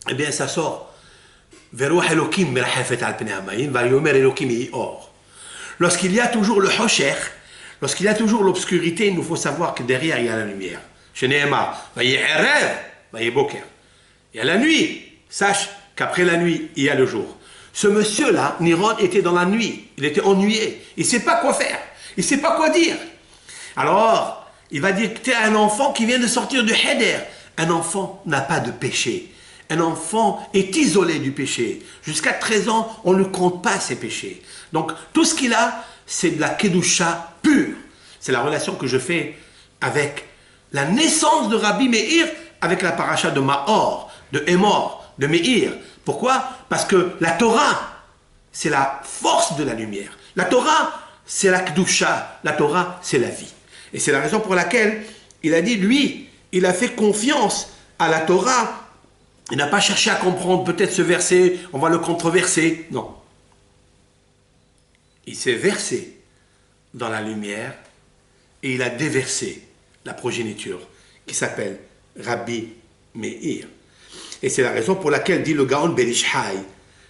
eh bien ça sort lorsqu'il y a toujours le hosher, lorsqu'il y a toujours l'obscurité, il nous faut savoir que derrière il y a la lumière. Il y a la nuit, sache qu'après la nuit, il y a le jour. Ce monsieur-là, Niron, était dans la nuit, il était ennuyé, il ne sait pas quoi faire, il ne sait pas quoi dire. Alors, il va dicter à un enfant qui vient de sortir du Heder. Un enfant n'a pas de péché. Un enfant est isolé du péché. Jusqu'à 13 ans, on ne compte pas ses péchés. Donc, tout ce qu'il a, c'est de la Kedusha pure. C'est la relation que je fais avec la naissance de Rabbi Meir, avec la paracha de Mahor, de Emor, de Meir. Pourquoi? Parce que la Torah, c'est la force de la lumière. La Torah, c'est la Kedusha. La Torah, c'est la vie. Et c'est la raison pour laquelle il a dit, lui, il a fait confiance à la Torah. Il n'a pas cherché à comprendre peut-être ce verset, on va le controverser. Non. Il s'est versé dans la lumière et il a déversé la progéniture qui s'appelle Rabbi Meir. Et c'est la raison pour laquelle dit le Gaon Ben Ish Chai,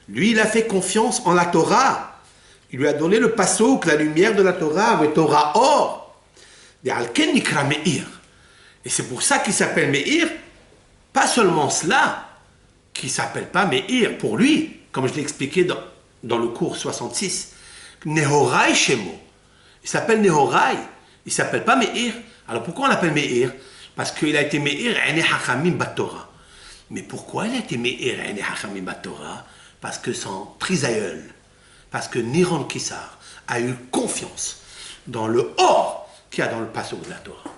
lui, il a fait confiance en la Torah. Il lui a donné le passouk, la lumière de la Torah, le Torah or. Et c'est pour ça qu'il s'appelle Meir. Pas seulement cela, qui ne s'appelle pas Meir pour lui, comme je l'ai expliqué dans le cours 66. Nehorai Shemo. Il s'appelle Nehorai. Il ne s'appelle pas Meir. Alors pourquoi on l'appelle Meir? Parce qu'il a été Meir Ene Hachamim Batorah. Mais pourquoi il a été Meir Ene Hachamim Batorah? Parce que son trisaïeul, parce que Niron Kissar a eu confiance dans le or qu'il y a dans le passage de la Torah.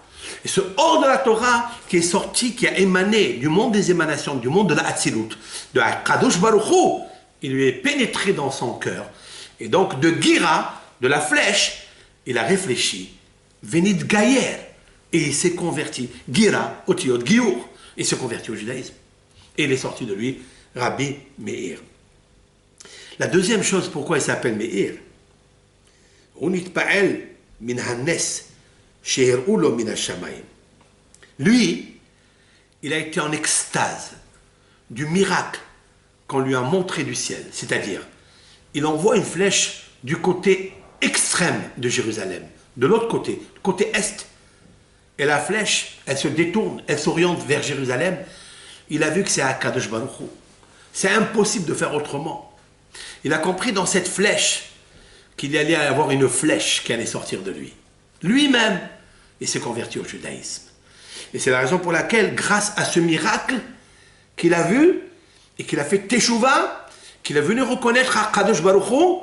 Et ce or de la Torah qui est sorti, qui a émané du monde des émanations, du monde de la Hatzilut, de Kadosh Baruch Hu, il lui est pénétré dans son cœur. Et donc de Gira, de la flèche, il a réfléchi, Venit Gayer, et il s'est converti. Gira, Otiot, Giour, il s'est converti au judaïsme. Et il est sorti de lui, Rabbi Meir. La deuxième chose, pourquoi il s'appelle Meir, Unit Pa'el min Hannes, lui, il a été en extase du miracle qu'on lui a montré du ciel. C'est-à-dire, il envoie une flèche du côté extrême de Jérusalem, de l'autre côté, côté est. Et la flèche, elle se détourne, elle s'oriente vers Jérusalem. Il a vu que c'est à Kadosh Baruch Hu. C'est impossible de faire autrement. Il a compris dans cette flèche qu'il allait y avoir une flèche qui allait sortir de lui. Lui-même, il s'est converti au judaïsme. Et c'est la raison pour laquelle, grâce à ce miracle qu'il a vu, et qu'il a fait Teshuvah, qu'il est venu reconnaître à Kadosh Baruch Hu,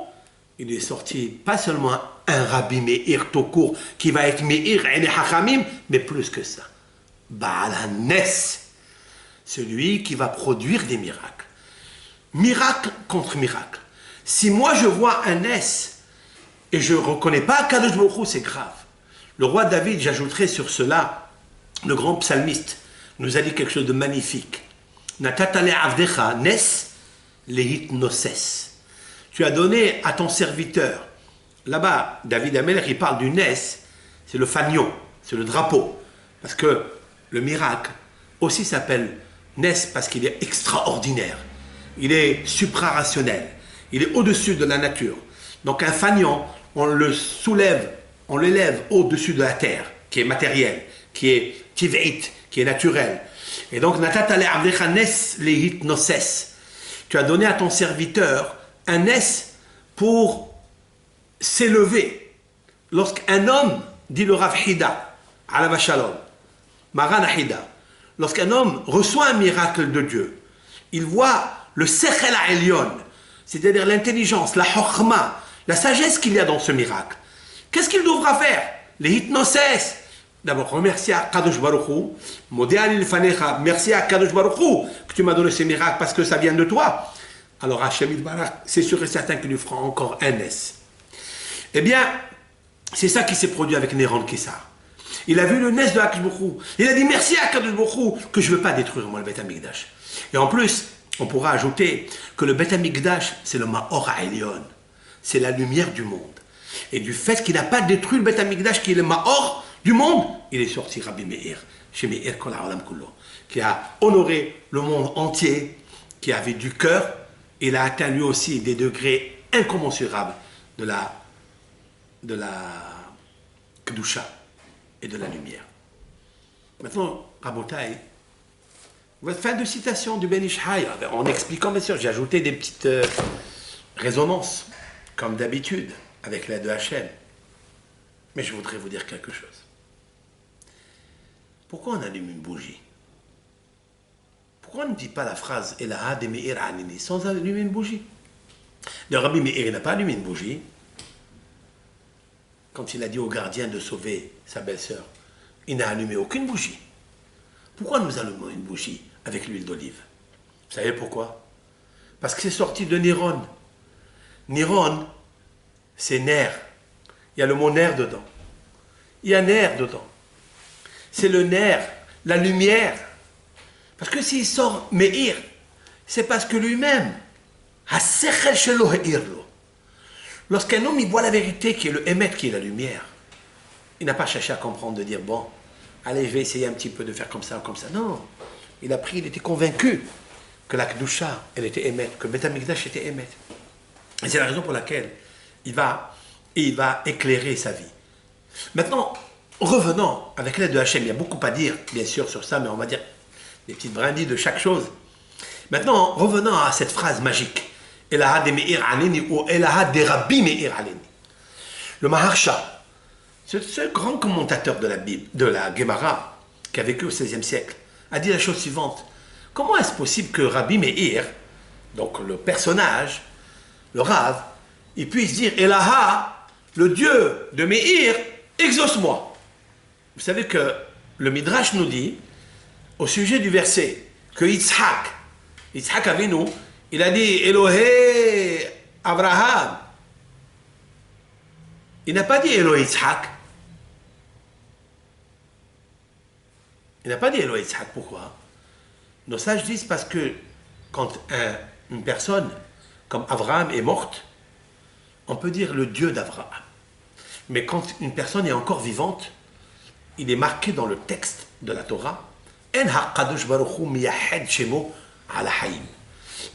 il est sorti pas seulement un Rabbi Meir tout court, qui va être Meir Ene Hachamim, mais plus que ça. Baal HaNes, celui qui va produire des miracles. Miracle contre miracle. Si moi je vois un S, et je ne reconnais pas Kadosh Baruch Hu, c'est grave. Le roi David, j'ajouterai sur cela, le grand psalmiste, nous a dit quelque chose de magnifique. Natatale avdecha nes lehitnoses. Tu as donné à ton serviteur. Là-bas, David Amelech, il parle du nes, c'est le fanion. c'est le drapeau. Parce que le miracle aussi s'appelle Nes parce qu'il est extraordinaire. Il est suprarationnel. Il est au-dessus de la nature. Donc un fanion, on le soulève, on l'élève au-dessus de la terre, qui est matérielle, qui est tiv'it, qui est naturelle. Et donc, Natata le'avdecha nes lehit noses. Tu as donné à ton serviteur un nes pour s'élever. Lorsqu'un homme, dit le Rav Hida, Alav Shalom, Maran Hida, lorsqu'un homme reçoit un miracle de Dieu, il voit le Sechel Ha'elyon, c'est-à-dire l'intelligence, la Chokhma, la sagesse qu'il y a dans ce miracle. Qu'est-ce qu'il devra faire? Les hypnoses. D'abord, remercier à Kadosh Baruch Hu, Modé Ali Lefanecha, merci à Kadosh Baruch Hu que tu m'as donné ces miracles parce que ça vient de toi. Alors Hachem Yitbarach, c'est sûr et certain qu'il lui fera encore un S. Eh bien, c'est ça qui s'est produit avec Néron Kessar. Il a vu le Nes de Akadosh Baruch Hu. Il a dit merci à Akadosh Baruch Hu que je ne veux pas détruire moi le Beth Amikdash. Et en plus, on pourra ajouter que le Beth Amikdash, c'est le Ma'or Ha'elyon. C'est la lumière du monde. Et du fait qu'il n'a pas détruit le Beth Amikdash, qui est le Ma'or du monde, il est sorti Rabbi Meir, chez Meir Kol Ha'olam Kullo, qui a honoré le monde entier, qui avait du cœur. Il a atteint lui aussi des degrés incommensurables de la Kedusha et de la lumière. Maintenant, Rabotai, fin de citation du Ben Ish Chai, en expliquant, bien sûr, j'ai ajouté des petites résonances, comme d'habitude, avec l'aide de Hachem. Mais je voudrais vous dire quelque chose. Pourquoi on allume une bougie? Pourquoi on ne dit pas la phrase « Elaha de Meir Anini » sans allumer une bougie? Le Rabbi Meir n'a pas allumé une bougie. Quand il a dit au gardien de sauver sa belle-sœur, il n'a allumé aucune bougie. Pourquoi nous allumons une bougie avec l'huile d'olive? Vous savez pourquoi? Parce que c'est sorti de Néron. Néron, c'est nerf. Il y a le mot nerf dedans. Il y a nerf dedans. C'est le nerf, la lumière. Parce que s'il sort Meir, c'est parce que lui-même, lorsqu'un homme il voit la vérité qui est le Emet, qui est la lumière, il n'a pas cherché à comprendre, de dire bon, allez, je vais essayer un petit peu de faire comme ça ou comme ça. Non, il a pris, il était convaincu que la Kedusha, elle était Emet, que Beth Amikdash était Emet. Et c'est la raison pour laquelle il va éclairer sa vie. Maintenant, revenons avec l'aide de Hachem. Il y a beaucoup à dire, bien sûr, sur ça, mais on va dire des petites brindilles de chaque chose. Maintenant, revenons à cette phrase magique. Elaha de Meir Aneni ou Elaha de Rabbi Meir Aneni. Le Maharsha, ce grand commentateur de la Bible, de la Gemara, qui a vécu au XVIe siècle, a dit la chose suivante. Comment est-ce possible que Rabbi Meir, donc le personnage, le Rav, il puisse dire Elaha, le Dieu de Meir, exauce-moi. Vous savez que le Midrash nous dit, au sujet du verset, que Yitzhak Avinu, il a dit Elohé Abraham. Il n'a pas dit Elohé Yitzhak. Il n'a pas dit Elohé Yitzhak. Pourquoi? Nos sages disent parce que quand une personne comme Abraham est morte, on peut dire le Dieu d'Abraham. Mais quand une personne est encore vivante, il est marqué dans le texte de la Torah,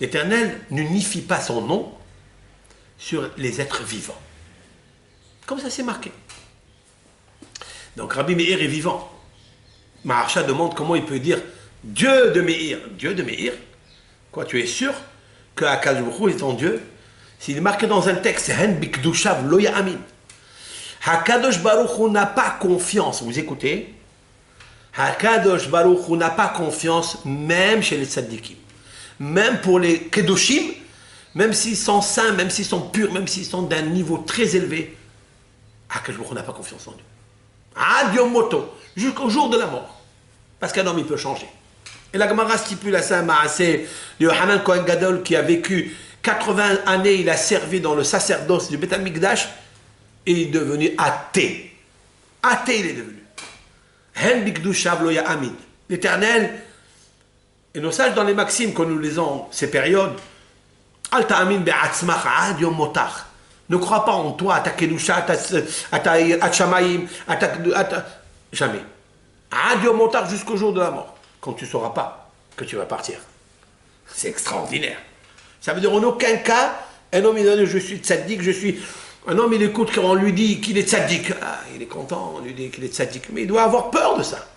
l'Éternel n'unifie pas son nom sur les êtres vivants. Comme ça c'est marqué. Donc Rabbi Meir est vivant. Maharsha demande comment il peut dire Dieu de Meir. Dieu de Meir? Quoi, tu es sûr que Akadosh Baruch Hu est ton Dieu? S'il est marqué dans un texte, Hen bikdushav lo ya'amin. Hakadosh Baruch Hu n'a pas confiance. Vous écoutez? Hakadosh Baruch Hu n'a pas confiance même chez les tzaddikim. Même pour les kedoshim, même s'ils sont saints, même s'ils sont purs, même s'ils sont d'un niveau très élevé, Hakadosh Baruch Hu n'a pas confiance en Dieu. Ad moto, jusqu'au jour de la mort. Parce qu'un homme, il peut changer. Et la Gemara stipule à ça un maaseh de Yohanan Kohen Gadol qui a vécu 80 années, il a servi dans le sacerdoce du Beth Amikdash et il est devenu athée. Athée, il est devenu. Hen bikdushav lo ya'amin. L'Éternel, et nos sages dans les maximes, quand nous lisons ces périodes, Al ta'amin be'atzmach ad yom motach. Ne crois pas en toi, à ta kedusha, à ta shamayim, Jamais. Adieu motard jusqu'au jour de la mort, quand tu ne sauras pas que tu vas partir. C'est extraordinaire. Ça veut dire en aucun cas, un homme il dit je suis tzaddik, je suis... Un homme il écoute quand on lui dit qu'il est tzaddik. Ah, il est content, on lui dit qu'il est tzaddik. Mais il doit avoir peur de ça.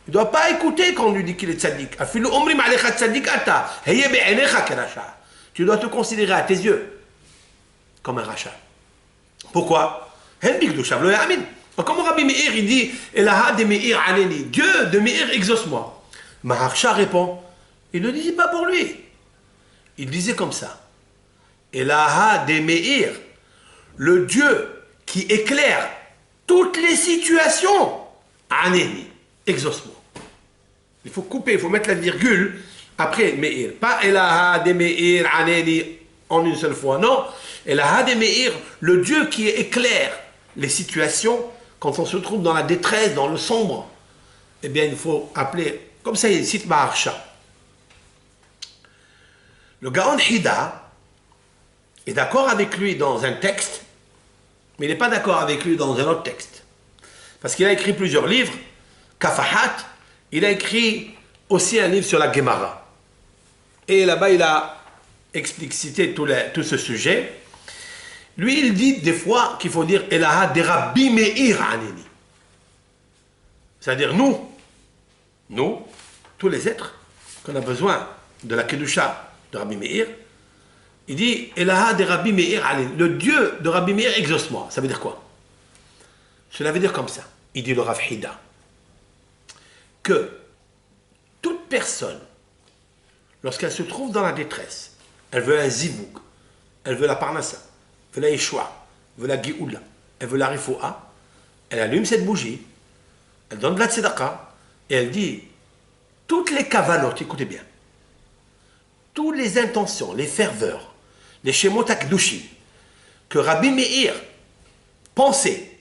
Il ne doit pas écouter quand on lui dit qu'il est tzaddik. Tu dois te considérer à tes yeux comme un rachat. Pourquoi? Comme Rabbi Meir, il dit Dieu de Meir, exauce-moi. Maharsha répond, il ne le disait pas pour lui. Il disait comme ça. Elaha de Meir, le Dieu qui éclaire toutes les situations, Aneni, exauce-moi. Il faut couper, il faut mettre la virgule après Meir. Pas Elaha de Meir, Aneni en une seule fois. Non, Elaha de Meir, le Dieu qui éclaire les situations quand on se trouve dans la détresse, dans le sombre. Eh bien, il faut appeler, comme ça il cite Maharsha. Le Gaon Hida est d'accord avec lui dans un texte, mais il n'est pas d'accord avec lui dans un autre texte. Parce qu'il a écrit plusieurs livres, Kafahat, il a écrit aussi un livre sur la Gemara. Et là-bas, il a explicité tout ce sujet. Lui, il dit des fois qu'il faut dire Elaha de Rabbi Meir Aneni. C'est-à-dire nous, tous les êtres, qu'on a besoin de la Kedusha de Rabbi Meir, il dit Elaha de Rabbi Meir Aneni. Le Dieu de Rabbi Meir exauce-moi. Ça veut dire quoi? Cela veut dire comme ça. Il dit le Rav Hida que toute personne, lorsqu'elle se trouve dans la détresse, elle veut un zivouk, elle veut la parnassa, elle veut la yeshua, elle veut la gioula, elle veut la rifoua, elle allume cette bougie, elle donne de la tzedaka, et elle dit toutes les kavanotes, écoutez bien, toutes les intentions, les ferveurs, les shemot hakdushim, que Rabbi Meir pensait,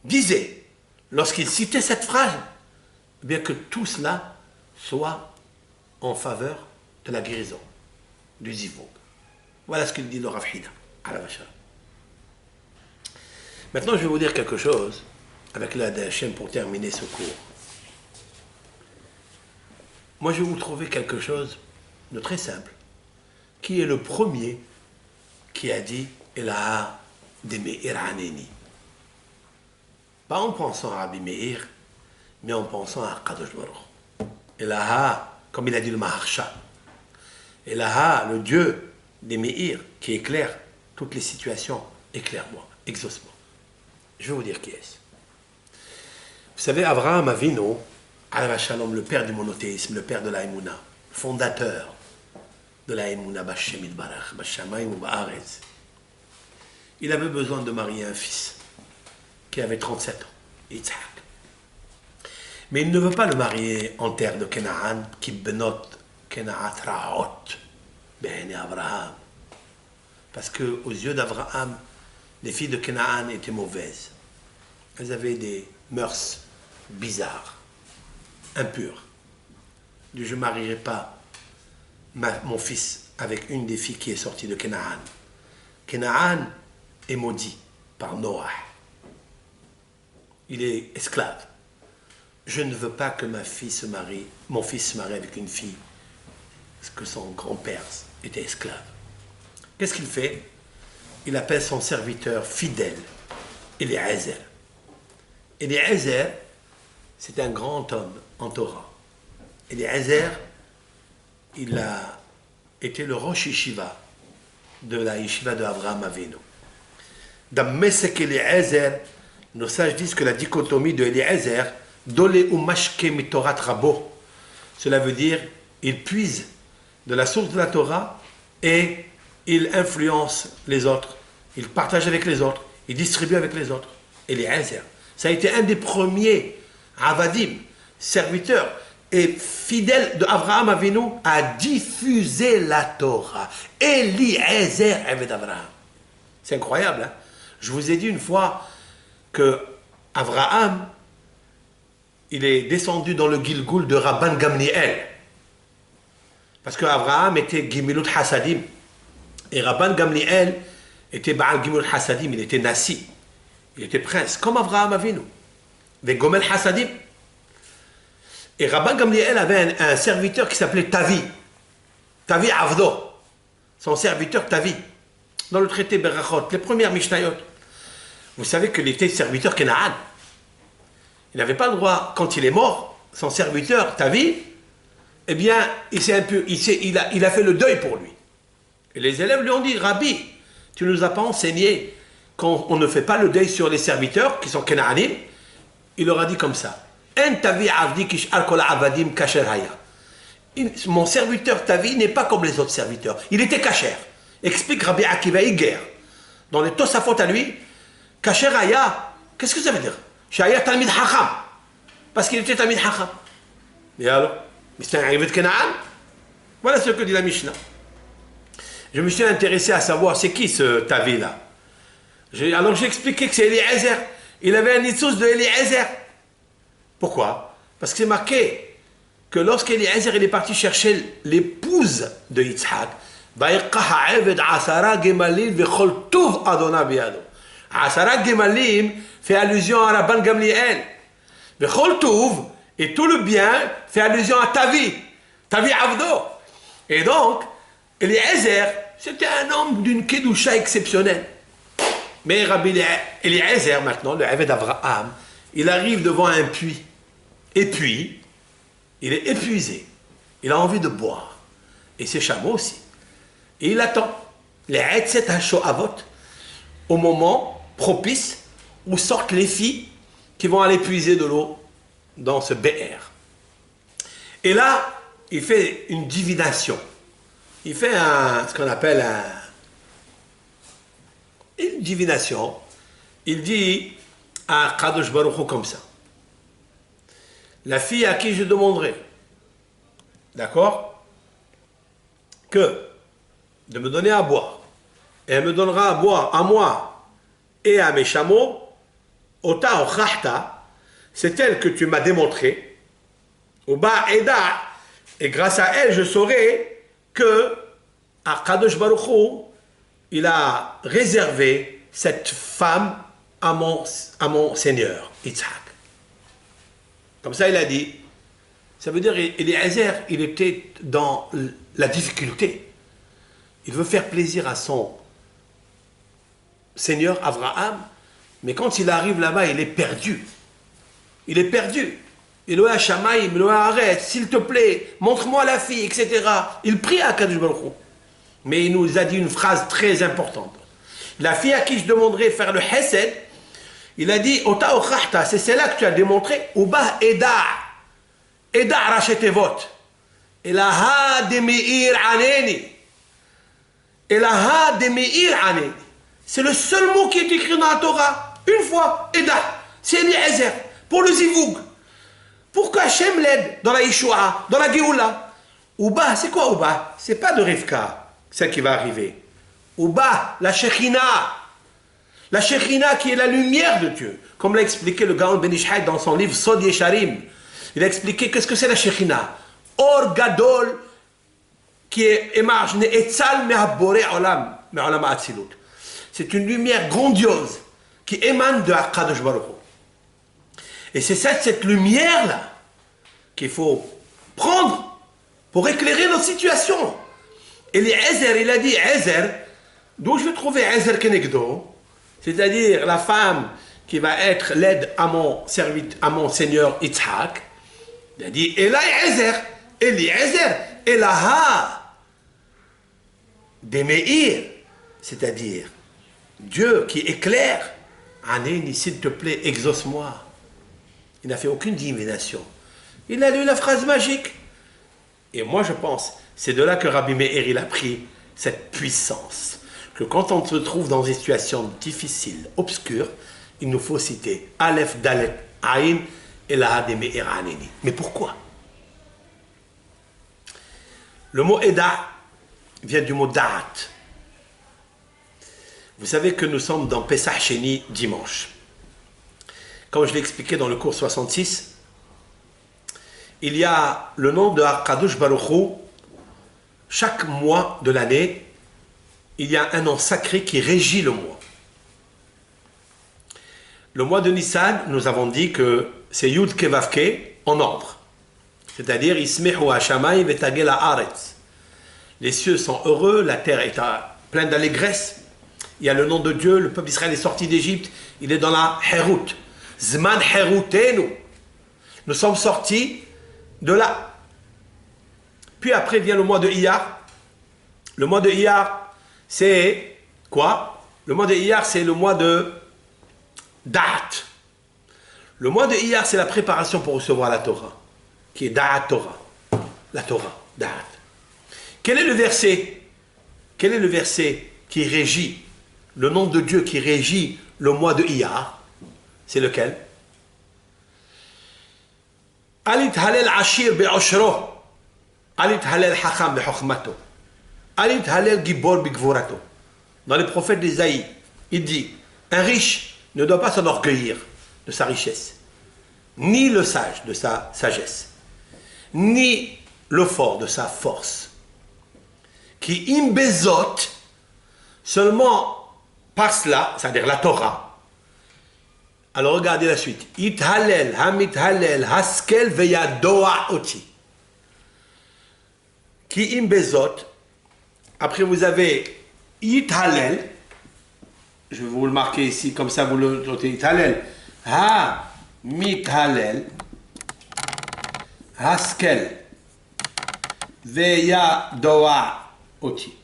disait, lorsqu'il citait cette phrase, eh bien que tout cela soit en faveur de la guérison, du zivouk. Voilà ce qu'il dit le Rav Hida. Maintenant, je vais vous dire quelque chose avec l'aide d'Hachem pour terminer ce cours. Moi, je vais vous trouver quelque chose de très simple. Qui est le premier qui a dit Elaha de Meir Aneni? Pas en pensant à Rabbi Meir, mais en pensant à Kadosh Baruch. Elaha, comme il a dit le Maharsha. Elaha, le Dieu des Meir, qui éclaire toutes les situations, éclaire-moi, exauce-moi. Je vais vous dire qui est-ce. Vous savez, Avraham Avinu, Alav Shalom, le père du monothéisme, le père de la Emouna, fondateur de la Emouna, Bashem Idbarach, Bashamayim ou Ba'arez, il avait besoin de marier un fils qui avait 37 ans, Yitzhak. Mais il ne veut pas le marier en terre de Canaan, qui benot Kenaat Raot, ben Abraham. Parce qu'aux yeux d'Abraham, les filles de Canaan étaient mauvaises. Elles avaient des mœurs bizarres, impures. Je ne marierai pas mon fils avec une des filles qui est sortie de Canaan. Canaan est maudit par Noah. Il est esclave. Je ne veux pas que mon fils se marie avec une fille, parce que son grand-père était esclave. Qu'est-ce qu'il fait? Il appelle son serviteur fidèle, Eliezer. Eliezer, c'est un grand homme en Torah. Eliezer, il a été le Rosh Yeshiva de la Yeshiva de Avraham Avinu. Dans Mesek Eliezer, nos sages disent que la dichotomie de Eliezer, Dole ou Mashke mitorat rabo, cela veut dire il puise de la source de la Torah et il influence les autres, il partage avec les autres, il distribue avec les autres. Eliezer, ça a été un des premiers avadim, serviteurs et fidèles d'Avraham Avinu à diffuser la Torah. Eliezer avait d'Avraham. C'est incroyable, hein? Je vous ai dit une fois que Avraham, il est descendu dans le Gilgul de Rabban Gamliel. Parce qu'Avraham était Gimilut Hasadim. Et Rabban Gamliel était Baal Gimilut Hasadim, il était Nassi. Il était prince, comme Avraham Avinu. Vegomel Hasadim. Et Rabban Gamliel avait un serviteur qui s'appelait Tavi. Tavi Avdo. Son serviteur Tavi. Dans le traité Berachot, les premières Mishnayot. Vous savez qu'il était serviteur Kenaan. Il n'avait pas le droit, quand il est mort, son serviteur Tavi, eh bien, il a fait le deuil pour lui. Et les élèves lui ont dit, Rabbi, tu ne nous as pas enseigné qu'on ne fait pas le deuil sur les serviteurs qui sont Kenaanim. Il leur a dit comme ça. Mon serviteur Tavi n'est pas comme les autres serviteurs. Il était kasher. Explique Rabbi Akiva Iger. Dans les Tosafot à lui, kasher Haya, qu'est-ce que ça veut dire? Shaya Talmid Hacham. Parce qu'il était Talmid Hacham. Et alors? Mais c'est un arrivé de Canaan. Voilà ce que dit la Mishnah. Je me suis intéressé à savoir c'est qui ce Tavi là. Alors j'ai expliqué que c'est Eliezer. Il avait un itsous de Eliezer. Pourquoi? Parce que c'est marqué que lorsqu'Eliezer est parti chercher l'épouse de Yitzhak, Asara Gemalim fait allusion à Rabban Gamliel. Et tout le bien fait allusion à Tavi. Tavi Avdo. Et donc, Eliezer, c'était un homme d'une kedusha exceptionnelle. Mais Rabbi Eliezer, maintenant, le Eved Avraham, il arrive devant un puits. Et puis, il est épuisé. Il a envie de boire. Et ses chameaux aussi. Et il attend. Les Etzet HaShoavot, au moment propice où sortent les filles qui vont aller puiser de l'eau dans ce BR. Et là, il fait une divination. Il fait ce qu'on appelle une divination. Il dit à Kadosh Baruch Hu comme ça. La fille à qui je demanderai, d'accord, que de me donner à boire, et elle me donnera à boire à moi et à mes chameaux, Ota Ochachta, c'est elle que tu m'as démontré, Uba Eda, et grâce à elle je saurai que Akadosh Baruch Hu, il a réservé cette femme à mon Seigneur, Yitzhak. Comme ça il a dit, ça veut dire Eliezer, il était dans la difficulté. Il veut faire plaisir à son Seigneur Abraham, mais quand il arrive là-bas, il est perdu. Il est perdu. Eloah Shamaim, Eloah arrête, s'il te plaît, montre-moi la fille, etc. Il prie à Kadosh Baruch Hu. Mais il nous a dit une phrase très importante. La fille à qui je demanderai de faire le Hesed, il a dit, Ota Ochachta, c'est celle-là que tu as démontré, Uba Eda, Eda Rachetevot, Elaha de Meir Aneni, Elaha de Meir Aneni. C'est le seul mot qui est écrit dans la Torah. Une fois, Eda, c'est Eliezer, pour le Zivoug. Pourquoi Hachem l'aide dans la Yeshua, dans la Géoula? Uba, c'est quoi Uba? C'est pas de Rivka, celle qui va arriver. Uba, la Shekhinah. La Shekhinah qui est la lumière de Dieu. Comme l'a expliqué le Gaon Ben Ishai dans son livre Sod Yesharim. Il a expliqué qu'est-ce que c'est la Shekhinah. Or Gadol qui émarge Ne'etzal me'habore olam, me'olam ha'atzilut. C'est une lumière grandiose qui émane de Akadosh Baruch Hu. Et c'est cette lumière-là qu'il faut prendre pour éclairer notre situation. Et Eliezer, il a dit, Ezer, d'où je vais trouver Ezer Kenegdo, c'est-à-dire la femme qui va être l'aide à mon Seigneur Yitzhak. Il a dit, Eliezer, Elaha, de Meir, c'est-à-dire Dieu qui éclaire. Anéni, s'il te plaît, exauce-moi. Il n'a fait aucune divination. Il a lu la phrase magique. Et moi, je pense, c'est de là que Rabbi Meir, il a pris cette puissance. Que quand on se trouve dans une situation difficile, obscure, il nous faut citer Aleph, Dalet, Aïn, et la de Meir Anéni. Mais pourquoi? Le mot Eda vient du mot Da'at. Vous savez que nous sommes dans Pesach Sheni dimanche. Comme je l'ai expliqué dans le cours 66, il y a le nom de Akadosh Baruch Hu. Chaque mois de l'année, il y a un nom sacré qui régit le mois. Le mois de Nissan, nous avons dit que c'est Yud Kevavke en ordre. C'est-à-dire, Ismehu Hashamay Vetagel Haaretz. Les cieux sont heureux, la terre est pleine d'allégresse. Il y a le nom de Dieu, le peuple d'Israël est sorti d'Égypte, il est dans la Hérout. Zman Héroutenu. Nous sommes sortis de là. Puis après vient le mois de Iyar. Le mois de Iyar, c'est quoi? Le mois de Iyar, c'est le mois de Da'at. Le mois de Iyar, c'est la préparation pour recevoir la Torah, qui est Da'at Torah. La Torah, Da'at. Quel est le verset? Quel est le verset qui régit, le nom de Dieu qui régit le mois de Iyar? C'est lequel? Alit halel ashir be'oshro. Alit halel hacham be'chokhmato. Alit halel gibor be'gvorato. Dans les prophètes d'Ésaïe, il dit, un riche ne doit pas s'enorgueillir de sa richesse, ni le sage de sa sagesse, ni le fort de sa force. Qui imbezot, seulement par cela, c'est-à-dire la Torah. Alors regardez la suite. Ithalel, hamit halel, haskel veyadoa oti. Qui imbezot, après vous avez Ithalel, je vais vous le marquer ici, comme ça vous le notez. Ithalel, ha, mithalel, haskel, veyadoa oti.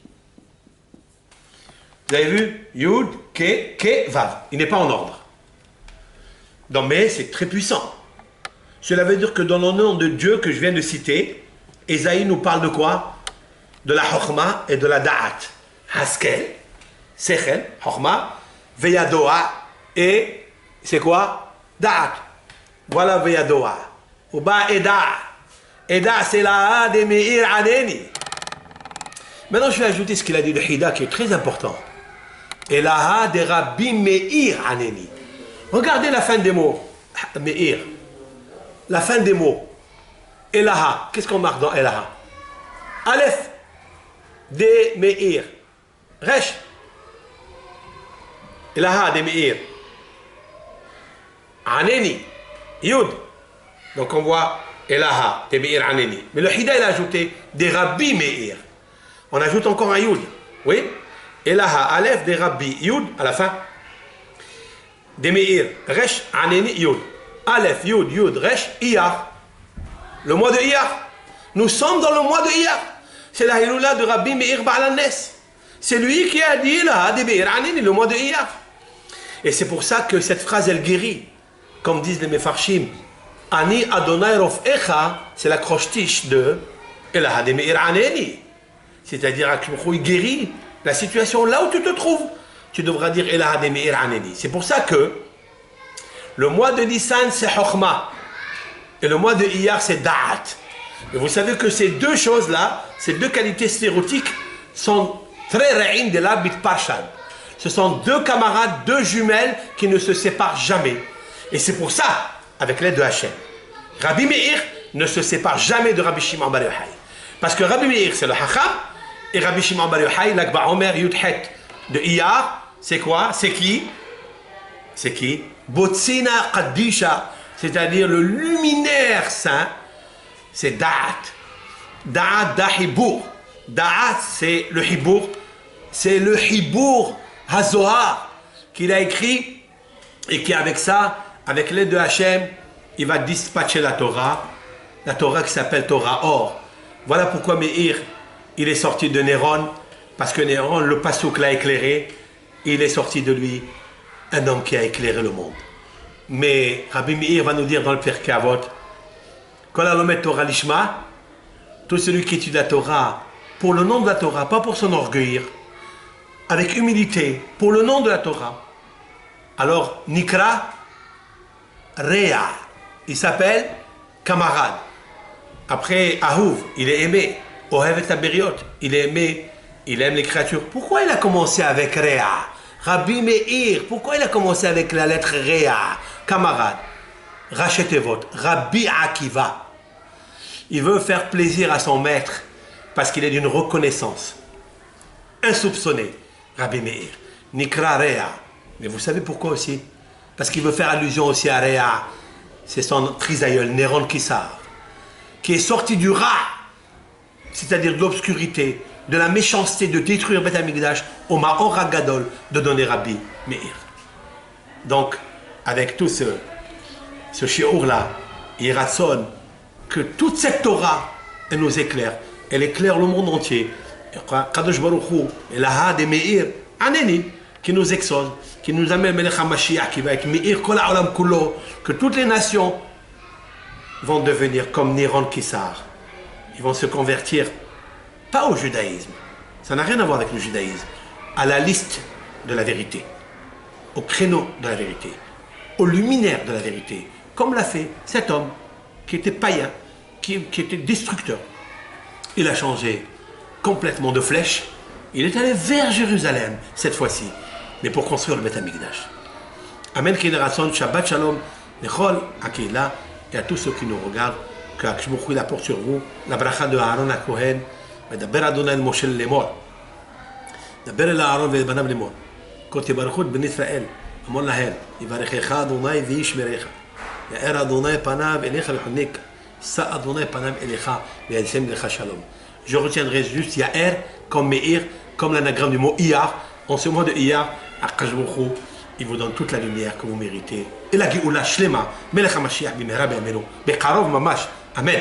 Vous avez vu? Yud, ke, vav. Il n'est pas en ordre. Non, mais c'est très puissant. Cela veut dire que dans le nom de Dieu que je viens de citer, Ésaïe nous parle de quoi? De la Chokhma et de la Da'at. Haskel, Sechel, Chokhma, Veyadoa, et c'est quoi? Da'at. Voilà Veyadoa. Uba Eda. Eda, c'est la A de Meir Aneni. Maintenant, je vais ajouter ce qu'il a dit de Hida qui est très important. Et la A de Rabbi Meir Aneni. Regardez la fin des mots. Meir. La fin des mots. Elaha. Qu'est-ce qu'on marque dans Elaha? Aleph. De Meir. Resh. Elaha de Meir. Aneni. Yud. Donc on voit Elaha de Meir Aneni. Mais le Hida il a ajouté des Rabbi Meir. On ajoute encore un Yud. Oui. Elaha. Aleph de Rabbi. Yud à la fin. De Meir. Resh. Aneni. Yud. Aleph. Yud. Yud. Resh. Iyar. Le mois de Iyar. Nous sommes dans le mois de Iyar. C'est la Hiloula de Rabbi Meir Baal HaNes. C'est lui qui a dit là, de Meir Aneni, le mois de Iyar. Et c'est pour ça que cette phrase, elle guérit. Comme disent les Mefarshim, Ani Adonai Rofecha, c'est la croche-tiche de Elaha de Meir Aneni. C'est-à-dire, il guérit la situation là où tu te trouves. Tu devras dire Elaha de Meir Aneni. C'est pour ça que le mois de Nissan, c'est Chokhma. Et le mois de Iyar, c'est Da'at. Et vous savez que ces deux choses-là, ces deux qualités stéréotiques, sont très ra'in de l'abit Parshan. Ce sont deux camarades, deux jumelles qui ne se séparent jamais. Et c'est pour ça, avec l'aide de Hachem, Rabbi Meir ne se sépare jamais de Rabbi Shimon Bar Yochai. Parce que Rabbi Meir, c'est le Hacham, et Rabbi Shimon Bar Yochai, l'Akba Omer Yudhet de Iyar, c'est quoi? C'est qui? C'est qui? Botsina Qaddisha. C'est-à-dire le luminaire saint, c'est Da'at. Da'at, Dahibour. Da'at, c'est le Hibour. C'est le Hibour Hazohar qu'il a écrit et qui, avec ça, avec l'aide de Hachem, il va dispatcher la Torah qui s'appelle Torah Or. Voilà pourquoi Meir, il est sorti de Néron, parce que Néron, le Passouk l'a éclairé, il est sorti de lui un homme qui a éclairé le monde. Mais Rabbi Meir va nous dire dans le Pirkei Avot, Kol halomed Torah lishma, tout celui qui étudie la Torah pour le nom de la Torah, pas pour s'enorgueillir, avec humilité, pour le nom de la Torah. Alors, Nikra Rea, il s'appelle camarade. Après, Ahuv, il est aimé. Ohev et Aberiot, il est aimé, il aime les créatures. Pourquoi il a commencé avec Rea? Rabbi Meir, pourquoi il a commencé avec la lettre Rea? Camarade. Rachetevot, Rabbi Akiva. Il veut faire plaisir à son maître parce qu'il est d'une reconnaissance insoupçonnée. Rabbi Meir. Nikra Rea. Mais vous savez pourquoi aussi? parce qu'il veut faire allusion aussi à Réa, c'est son trisaïeul, Néron Kissar, qui est sorti du Ra, c'est-à-dire de l'obscurité, de la méchanceté de détruire Beth Amikdash, au Ma'or Gadol de donner Rabbi Meir. Donc, avec tout ce shiur-là, il rassonne que toute cette Torah, elle nous éclaire. Elle éclaire le monde entier. Kadosh Baruch Hu, et la Ha de Meir, Aneni, qui nous exauce, qui nous amène Melech HaMashiach, qui va avec Meir, Kol HaOlam Kulo, que toutes les nations vont devenir comme Néron Kissar. Ils vont se convertir, pas au judaïsme, ça n'a rien à voir avec le judaïsme, à la liste de la vérité, au créneau de la vérité, au luminaire de la vérité, comme l'a fait cet homme qui était païen, qui était destructeur. Il a changé complètement de flèche. Il est allé vers Jérusalem, cette fois-ci, mais pour construire le Beth Amikdash. Amen, Kénération, Shabbat Shalom, Nechol, Akila, et à tous ceux qui nous regardent, que Akshmouchou il apporte sur vous la bracha de Aaron HaKohen, מדבר אדוני אל משה לאמור, דבר אל אהרון ואל בניו לאמור, כה תברכו את בני ישראל, אמור להם, יברכך אדוני וישמרך, יאר אדוני פניו אליך ויחנק, שא אדוני פניו אליך וישם לך שלום. Je retiendrai juste Yair comme Meir, comme l'anagramme du mot Iyar. En ce mois de Iyar, Akash Baruch Hu, il vous donne toute la lumière que vous méritez. Et la Géoula Shlema, Melech HaMashiach b'mehera b'yameinu, beqarov mamash. Amen.